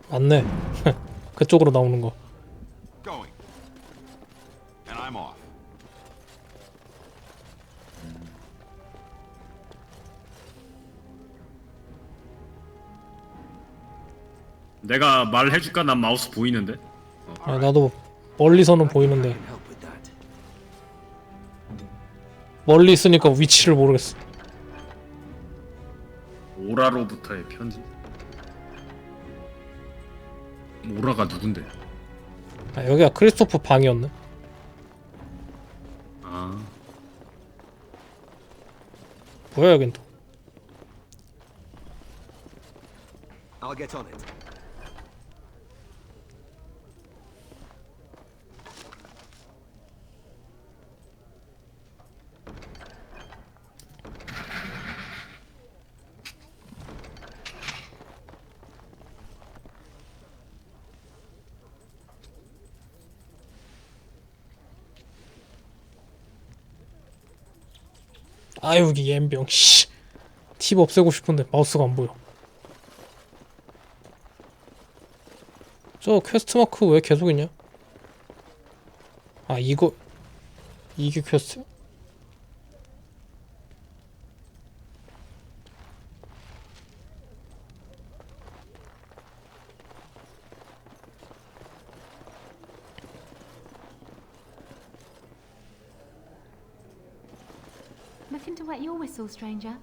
맞네. 그쪽으로 나오는 거. Going. And I'm off. 내가 말해줄까? 난 마우스 보이는데. 아, 나도 멀리서는 보이는데 멀리 있으니까 위치를 모르겠어. 오라로부터의 편지. 오라가 누군데? 아, 여기가 크리스토프 방이었네. 아, 뭐야 여긴 또. I'll get on it. 아유, 여기 옌병. 씨. 팁 없애고 싶은데 마우스가 안 보여. 저 퀘스트 마크 왜 계속 있냐? 아, 이거 이게 퀘스트야? Nothing to wet your whistle, stranger.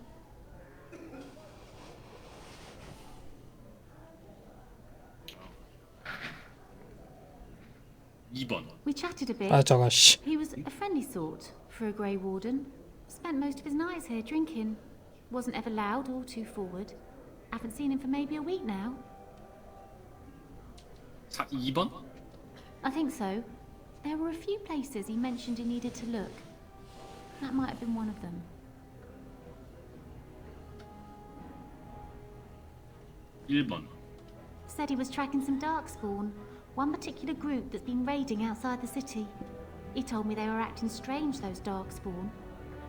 2번. We chatted a bit. 아 잠깐 씨. He was a friendly sort for a Grey Warden. Spent most of his nights here drinking. Wasn't ever loud or too forward. Haven't seen him for maybe a week now. 2번? I think so. There were a few places he mentioned he needed to look. That might have been one of them. 1번. Said he was tracking some Darkspawn, one particular group that's been raiding outside the city. He told me they were acting strange, those Darkspawn.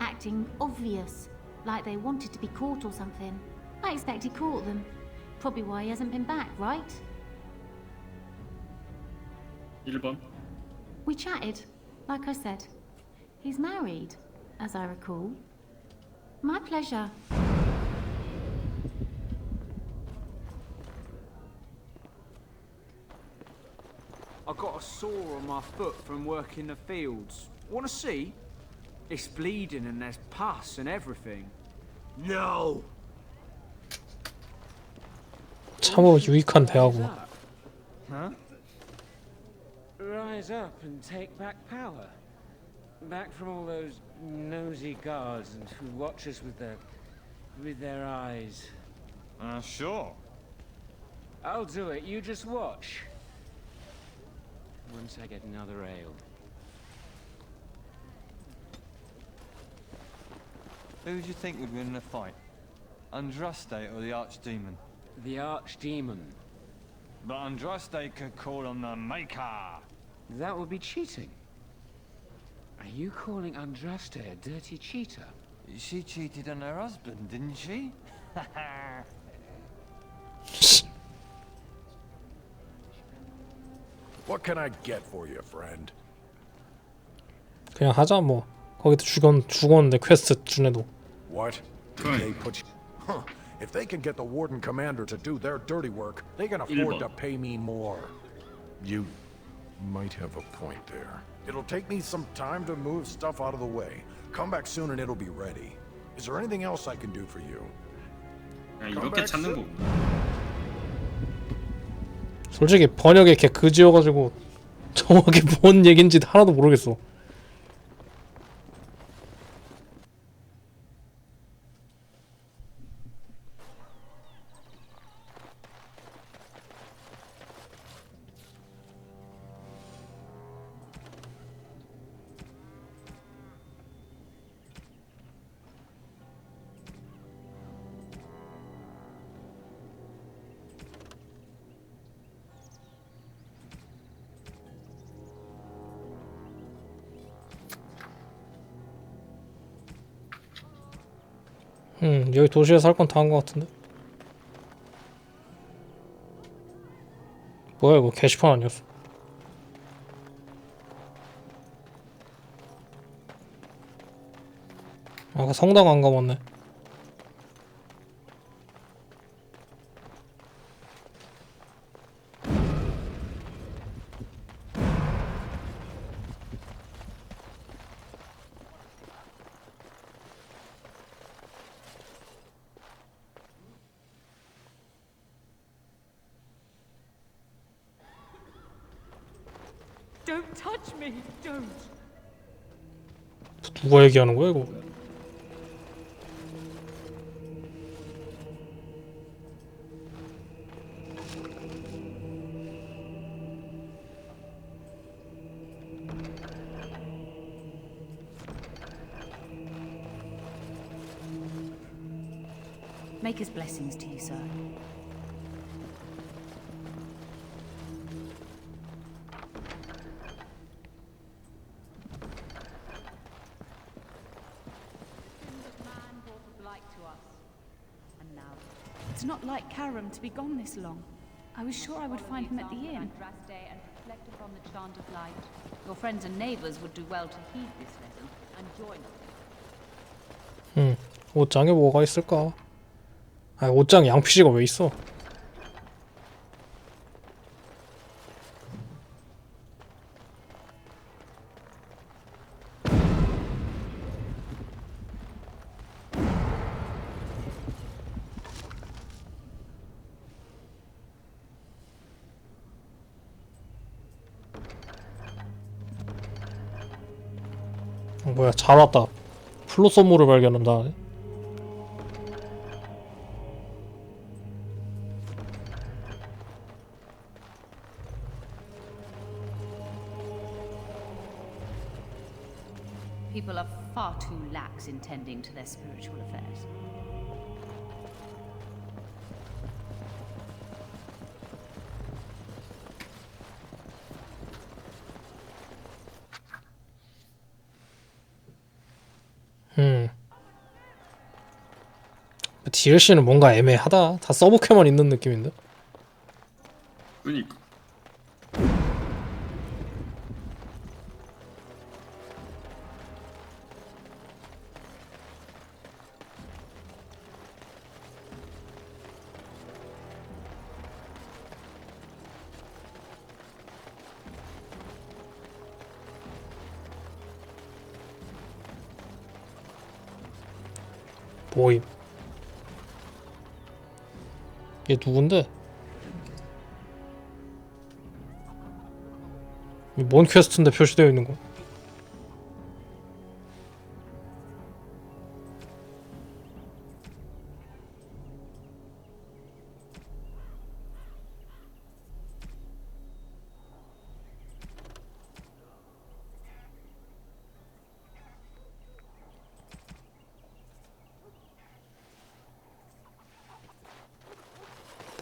Acting obvious, like they wanted to be caught or something. I expect he caught them. Probably why he hasn't been back, right? 1번. We chatted, like I said. He's married, as I recall. My pleasure. I got a sore on my foot from working the fields. Want to see? It's bleeding and there's pus and everything. No! 참으로 유익한 대화구만. Huh? Rise up and take back power. Back from all those nosy guards and who watch us with their eyes. Sure. I'll do it, you just watch. Once I get another ale. Who do you think would win in a fight? Andraste or the Archdemon? The Archdemon. But Andraste could call on the Maker. That would be cheating. Are you calling Andraste a dirty cheater? She cheated on her husband, didn't she? What can I get for you, friend? 그냥 하자 뭐. 거기도 죽었는데 퀘스트 준애도. What? They put you... Huh. If they can get the Warden Commander to do their dirty work, they can afford to pay me more. You might have a point there. It'll take me some time to move stuff out of the way. Come back soon and it'll be ready. Is there anything else I can do for you? 이렇게 찾는 거고. 솔직히 번역에 걔 그지여가지고 정확히 뭔 얘긴지 하나도 모르겠어. 여기 도시에서 할 건 다 한 것 같은데. 뭐야 이거 게시판 아니었어? 아까 성당 안 가봤네. Don't touch me! Don't! 누가 얘기하는 거야 이거? Maker's blessings to you, sir. It's not like Karam to be gone this long. I was sure I would find him at the inn. And reflect upon the chant of light. Your friends and neighbors would do well to heed this lesson and join us. 옷장에 뭐가 있을까? 아, 옷장에 양피지가 왜 있어? 뭐야, 잘 왔다. 플로 선물을 발견한다. People are far too lax in tending to their spiritual affairs. DLC는 뭔가 애매하다. 다 서브캐만 있는 느낌인데. 그니까. 모임. 얘 누군데? 뭔 퀘스트인데 표시되어 있는 거야?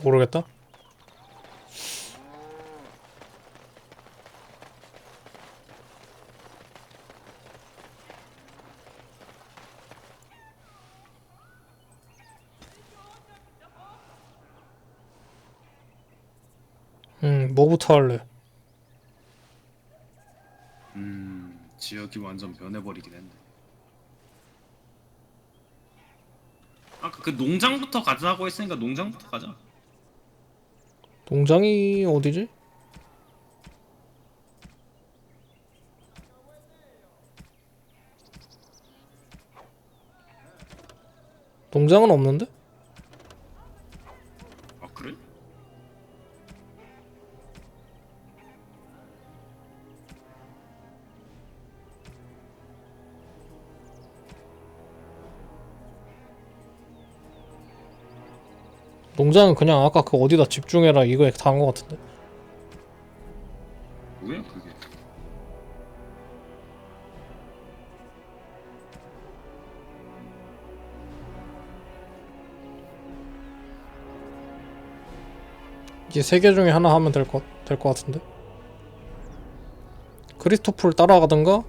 모르겠다. 뭐부터 할래? 지역이 완전 변해버리긴 했네. 아까 그 농장부터 가자고 했으니까 농장부터 가자. 농장이 어디지? 농장은 없는데? 아 그래? 농장은 그냥 아까 그 어디다 집중해라 이거에 다 한 것 같은데. 뭐야 그게? 이게 세 개 중에 하나 하면 될 것 같은데. 크리스토프를 따라가든가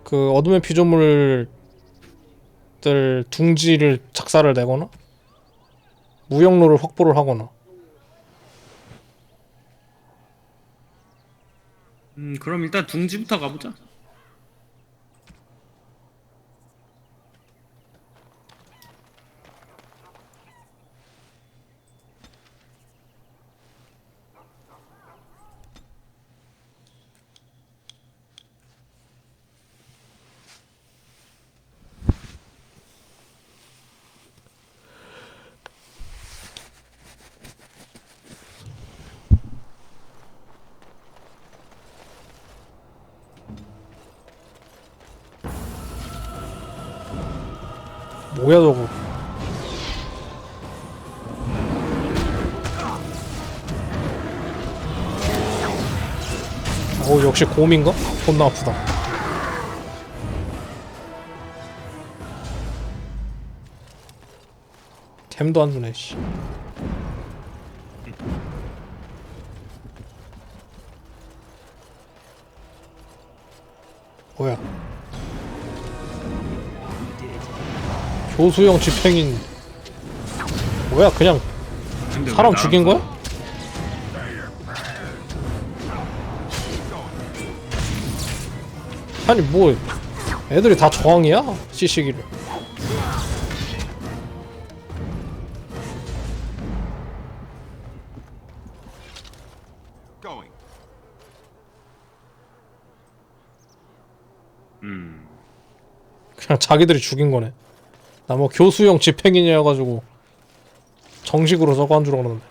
그 어둠의 피조물들 둥지를 작사를 내거나 무역로를 확보를 하거나. 그럼 일단 둥지부터 가보자. 뭐야 저거. 역시 곰인가? 존나 아프다. 템도 안 주네 씨. 뭐야? 교수형 집행인. 뭐야 그냥 사람 죽인 거야? 아니 뭐 애들이 다 저항이야? 시시기를. 그냥 자기들이 죽인 거네. 나 뭐 교수형 집행인이어가지고 정식으로 저거 한 줄 알았는데.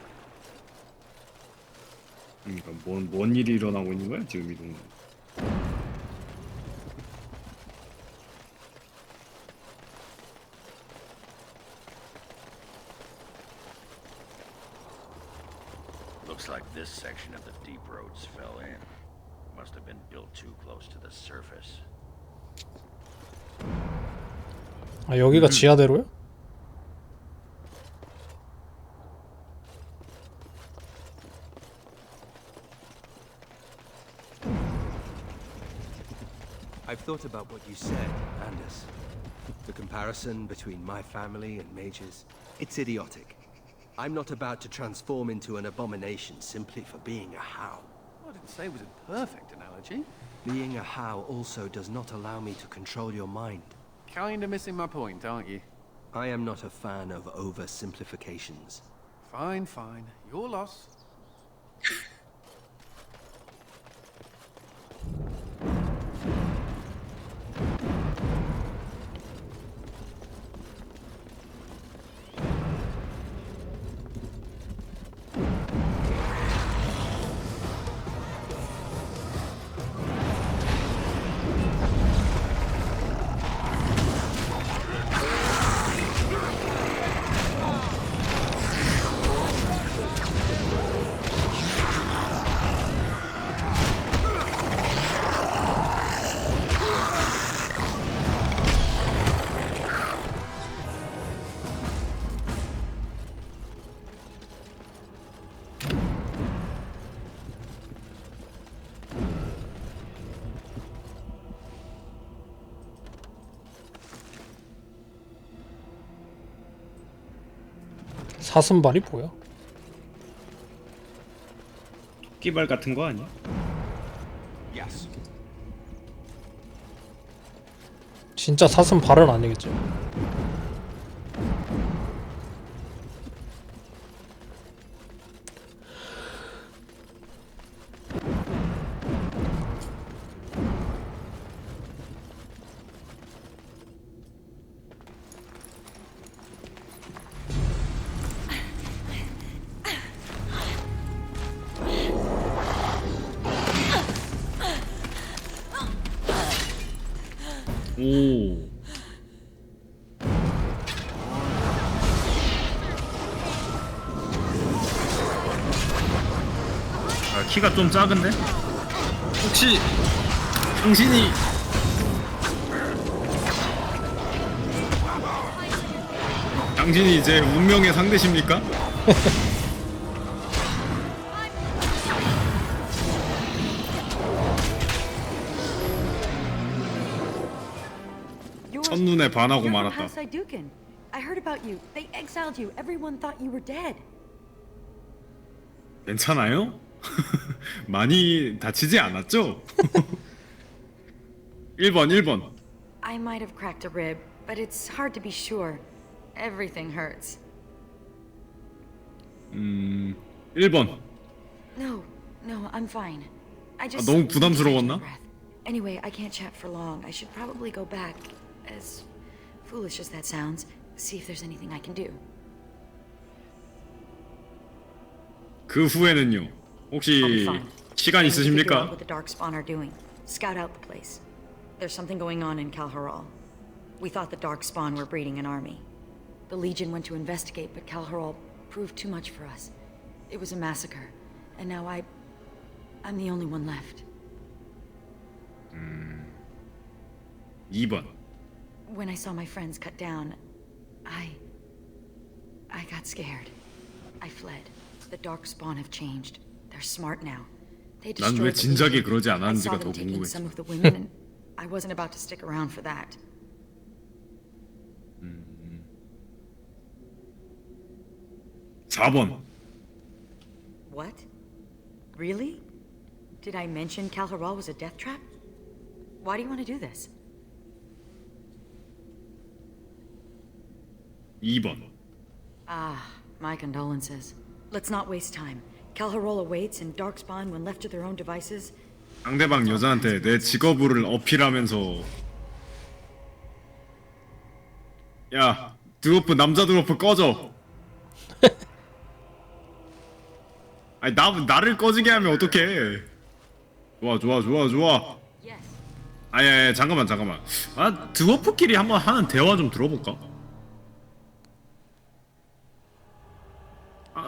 그러니까 뭔 일이 일어나고 있는 거야 지금 이 동네? Looks like this section of the deep roads fell in. Must have been built too close to the surface. 아 여기가 지하대로요? I've thought about what you said, Anders. The comparison between my family and Mage's, it's idiotic. I'm not about to transform into an abomination simply for being a How. I didn't say it was a perfect analogy. Being a How also does not allow me to control your mind. Kinda missing my point, aren't you? I am not a fan of oversimplifications. Fine, fine. Your loss. 사슴발이 뭐야? 토끼발 같은 거 아니야? Yes. 진짜 사슴발은 아니겠지? 오. 아, 키가 좀 작은데? 혹시 당신이 이제 운명의 상대십니까? 첫눈에 반하고 말았다. I heard about you. They exiled you. Everyone thought you were dead. 괜찮아요? 많이 다치지 않았죠? 1번. I might have cracked a rib, but it's hard to be sure. Everything hurts. 1번. No, I'm fine. I 아, just 너무 부담스러웠나? Anyway, I can't chat for long. I should probably go back. As foolish as that sounds, see if there's anything I can do. 그 후에는요. 혹시 시간 있으십니까? What the Darkspawn are doing. Scout out the place. There's something going on in Kalharal. We thought the Darkspawn were breeding an army. The Legion went to investigate, but Kalharal proved too much for us. It was a massacre, and now I'm the only one left. 2번. When I saw my friends cut down, I got scared. I fled. The Darkspawn have changed. They're smart now. They 난 왜 destroyed the 진작에 Legion. 그러지 I 않았는지가 saw 더 them taking 궁금했어. some of the women, and I wasn't about to stick around for that. 4번. What? Really? Did I mention Kalharal was a death trap? Why do you want to do this? 2번. Ah, my condolences. Let's not waste time. Kalharal awaits, and Darkspawn, when left to their own devices, 상대방 여자한테 내 직업을 어필하면서 야, 드워프 남자 드워프 꺼져. 아니 나를 꺼지게 하면 어떡해. 좋아. 아예 잠깐만. 아, 드워프끼리 한번 하는 대화 좀 들어볼까?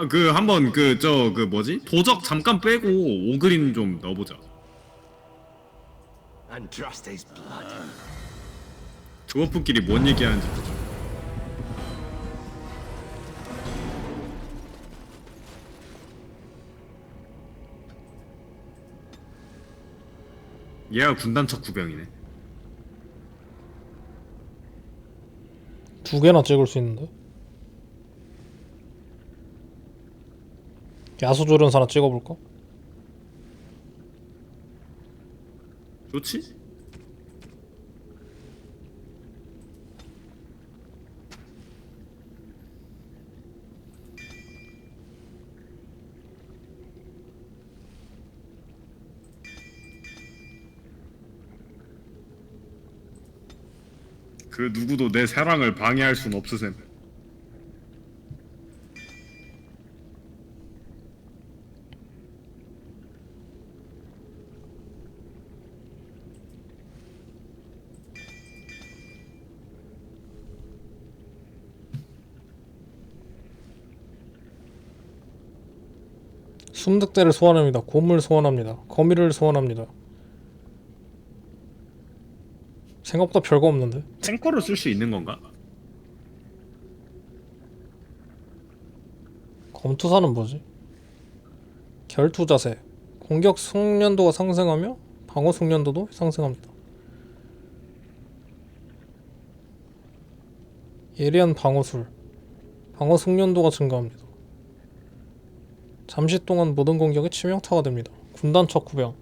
그 한번 그 뭐지? 도적 잠깐 빼고 오그린 좀 넣어보자. Andraste's blood. 드워프끼리 뭔 얘기하는지 보자. 얘가 군단척 구병이네. 2개나 찍을 수 있는데? 야수조련사 하나 찍어볼까? 좋지? 그 누구도 내 사랑을 방해할 순 없으셈. 숨득대를 소환합니다. 곰을 소환합니다. 거미를 소환합니다. 생각보다 별거 없는데? 탱커를 쓸 수 있는 건가? 검투사는 뭐지? 결투자세. 공격 숙련도가 상승하며 방어 숙련도도 상승합니다. 예리한 방어술. 방어 숙련도가 증가합니다. 잠시 동안 모든 공격에 치명타가 됩니다. 군단척 후병.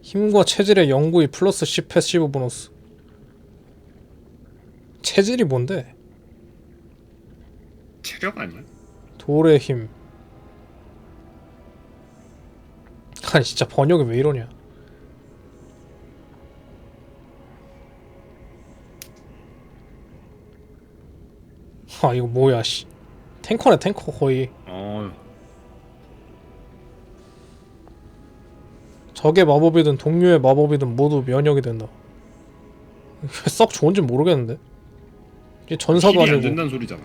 힘과 체질의 영구히 플러스 10 패시브 보너스. 체질이 뭔데? 체력 아니야? 돌의 힘. 아니 진짜 번역이 왜 이러냐. 아 이거 뭐야 씨. 탱커네 탱커 거의. 적의 마법이든 동료의 마법이든 모두 면역이 된다. 썩 좋은지 모르겠는데. 이게 전사도 아니고. 안 된다는 소리잖아.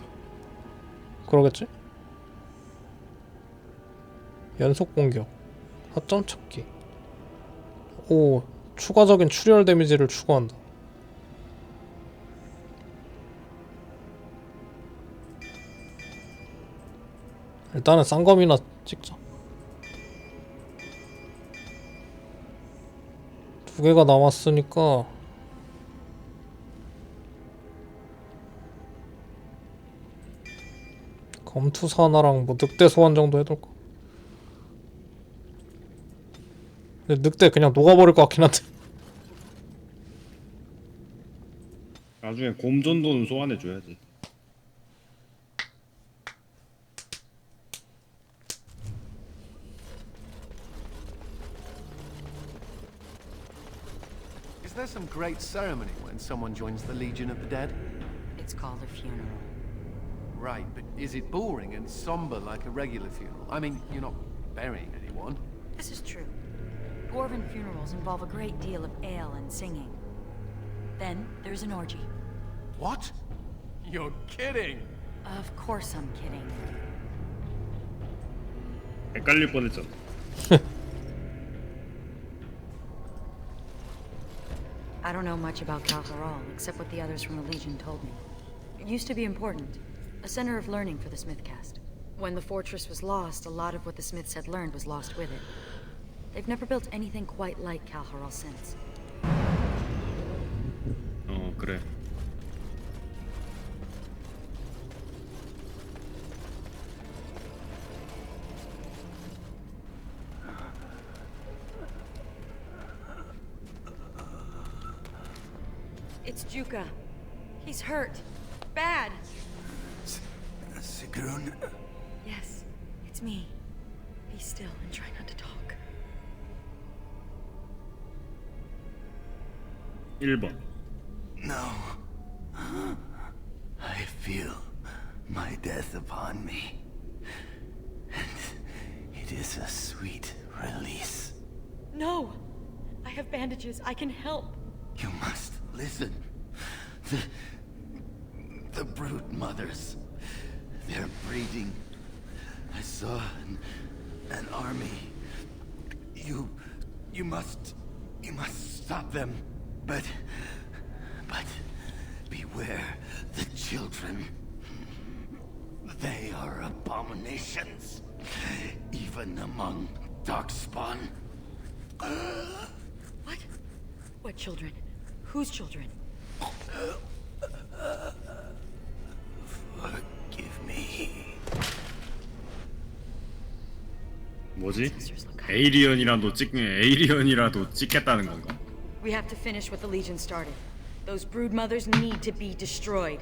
그러겠지? 연속 공격. 허점 찾기. 오, 추가적인 출혈 데미지를 추가한다. 일단은 쌍검이나 찍자. 2개가 남았으니까 검투사 하나랑 뭐 늑대 소환 정도 해둘까? 근데 늑대 그냥 녹아버릴 것 같긴 한데. 나중에 곰 정도는 소환해줘야지. Is there some great ceremony when someone joins the Legion of the Dead? It's called a funeral. Right, but is it boring and somber like a regular funeral? I mean, you're not burying anyone. This is true. Dwarven funerals involve a great deal of ale and singing. Then there's an orgy. What? You're kidding! Of course I'm kidding. 헷갈릴 뻔했잖아. I don't know much about Calharal, except what the others from the Legion told me. It used to be important. A center of learning for the Smithcast. When the fortress was lost, a lot of what the Smiths had learned was lost with it. They've never built anything quite like Calharal since. 그래. It's Juka. He's hurt. Bad. Sigrun? Yes, it's me. Be still and try not to talk. 1번. No. I feel my death upon me. And it is a sweet release. No! I have bandages. I can help. You must listen. The brood mothers. They're breeding. I saw an army. You must stop them. But beware the children. They are abominations, even among darkspawn. What? What children? Whose children? Forgive me. 뭐지? 에이리언이라도 찍겠다는 건가? We have to finish what the Legion started. Those brood mothers need to be destroyed.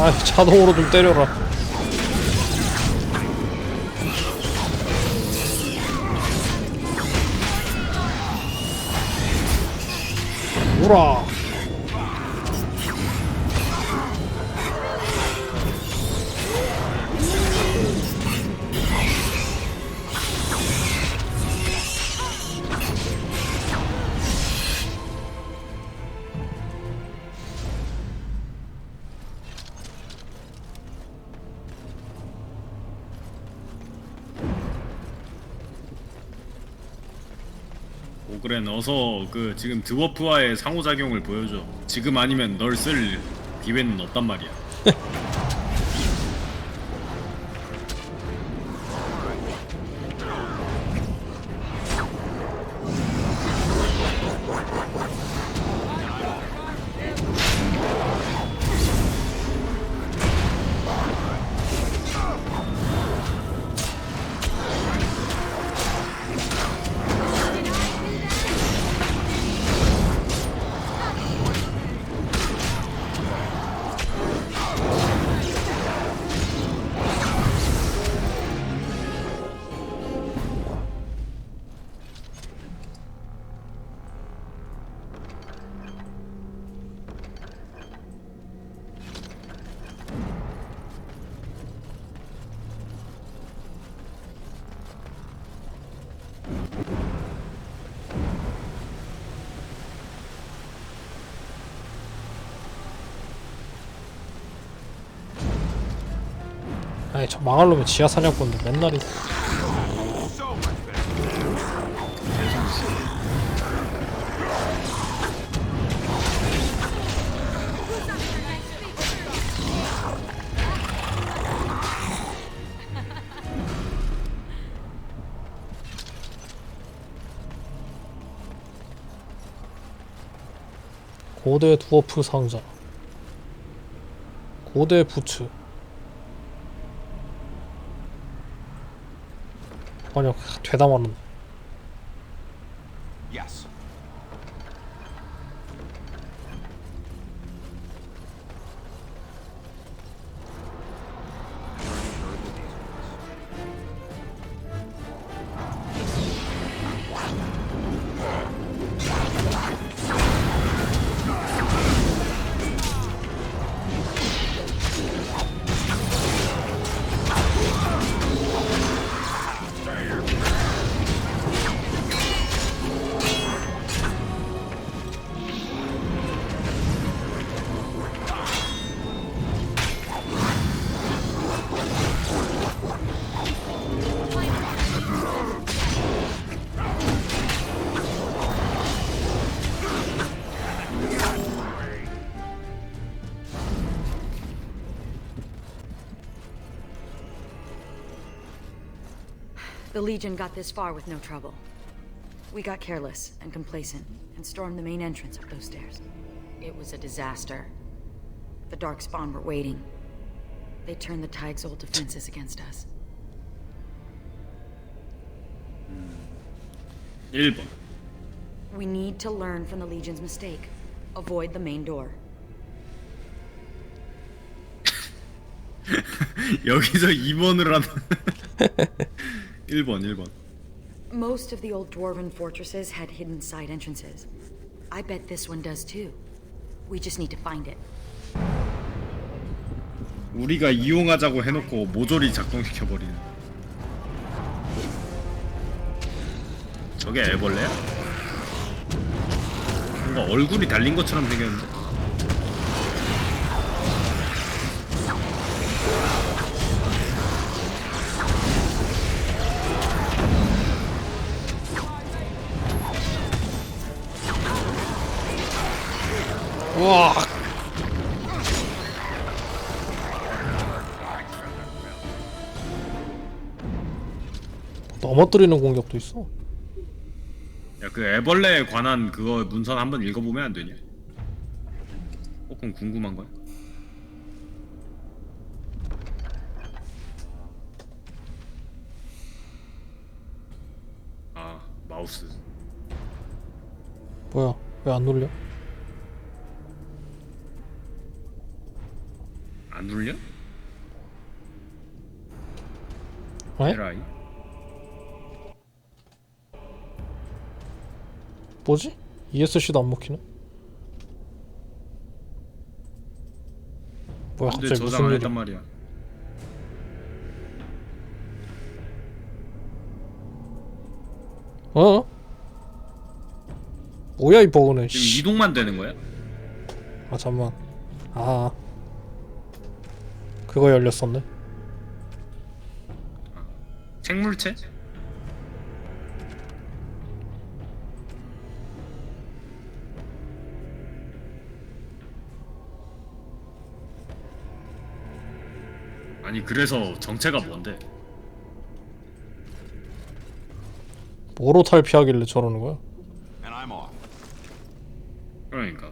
아, 자동으로 좀 때려라. 오라. 오그렌 어서 그 지금 드워프와의 상호작용을 보여줘. 지금 아니면 널 쓸 기회는 없단 말이야. 아니 저 망할 놈이 지하 사냥꾼데 맨날 이 고대 두어프 상자, 고대 부츠. 아니요, 되다 말았네. Yes. The Legion got this far with no trouble. We got careless and complacent and stormed the main entrance up those stairs. It was a disaster. The Darkspawn were waiting. They turned the Tide's old defenses against us. 1번. We need to learn from the Legion's mistake. Avoid the main door. 여기서 2번을 하는 1번. Most of the old dwarven fortresses had hidden side entrances. I bet this one does too. We just need to find it. 우리가 이용하자고 해놓고 모조리 작동시켜버리는. 저게 애벌레야? 뭔가 얼굴이 달린 것처럼 생겼는데. 우와. 넘어뜨리는 공격도 있어. 야, 그 애벌레에 관한 그거 문선 한번 읽어보면 안 되냐? 조금 궁금한 거야. 아, 마우스. 뭐야? 왜 안 눌려? 안 눌려? 왜? 에라이. 뭐지? ESC도 안 먹히네? 뭐야 근데 갑자기 저장 무슨 안 일이야? 했단 말이야. 어? 뭐야 이 버그는. 지금 씨. 이동만 되는 거야? 아 잠만. 아 그거 열렸었네. 생물체? 아니 그래서 정체가 뭔데? 뭐로 탈피하길래 저러는 거야? 그러니까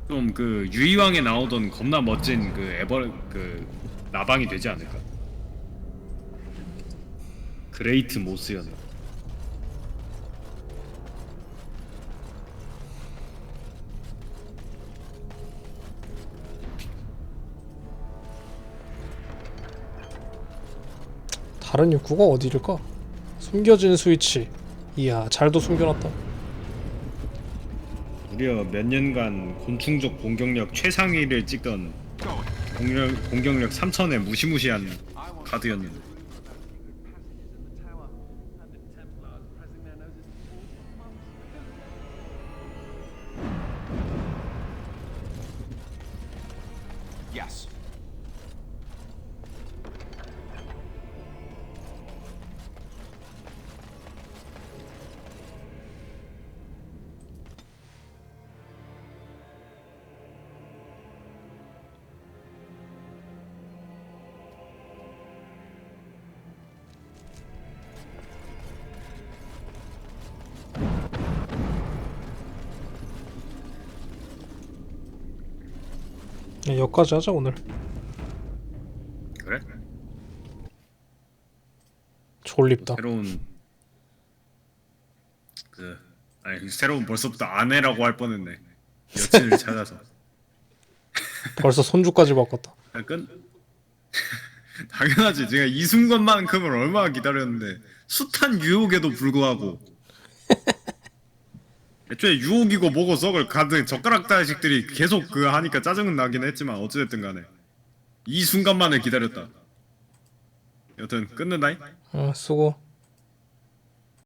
좀 그 유이왕에 나오던 겁나 멋진 그 그 나방이 되지 않을까? 그레이트 모스였네. 다른 입구가 어디일까? 숨겨진 스위치. 이야 잘도 숨겨놨다. 무려 몇 년간 곤충족 공격력 최상위를 찍던 공격력 3000의 무시무시한 카드였는데. Yes. 야, 여기까지 하자 오늘. 그래? 졸립다. 새로운 아니 새로운 벌써부터 아내라고 할 뻔했네. 여친을 찾아서. 벌써 손주까지 바꿨다. 약간 당연하지. 제가 이 순간만큼을 얼마나 기다렸는데 숱한 유혹에도 불구하고 애초에 유혹이고 뭐고 썩을 가든 젓가락 자식들이 계속 그 하니까 짜증은 나긴 했지만 어찌됐든 간에 이 순간만을 기다렸다. 여튼 끊는다잉. 수고.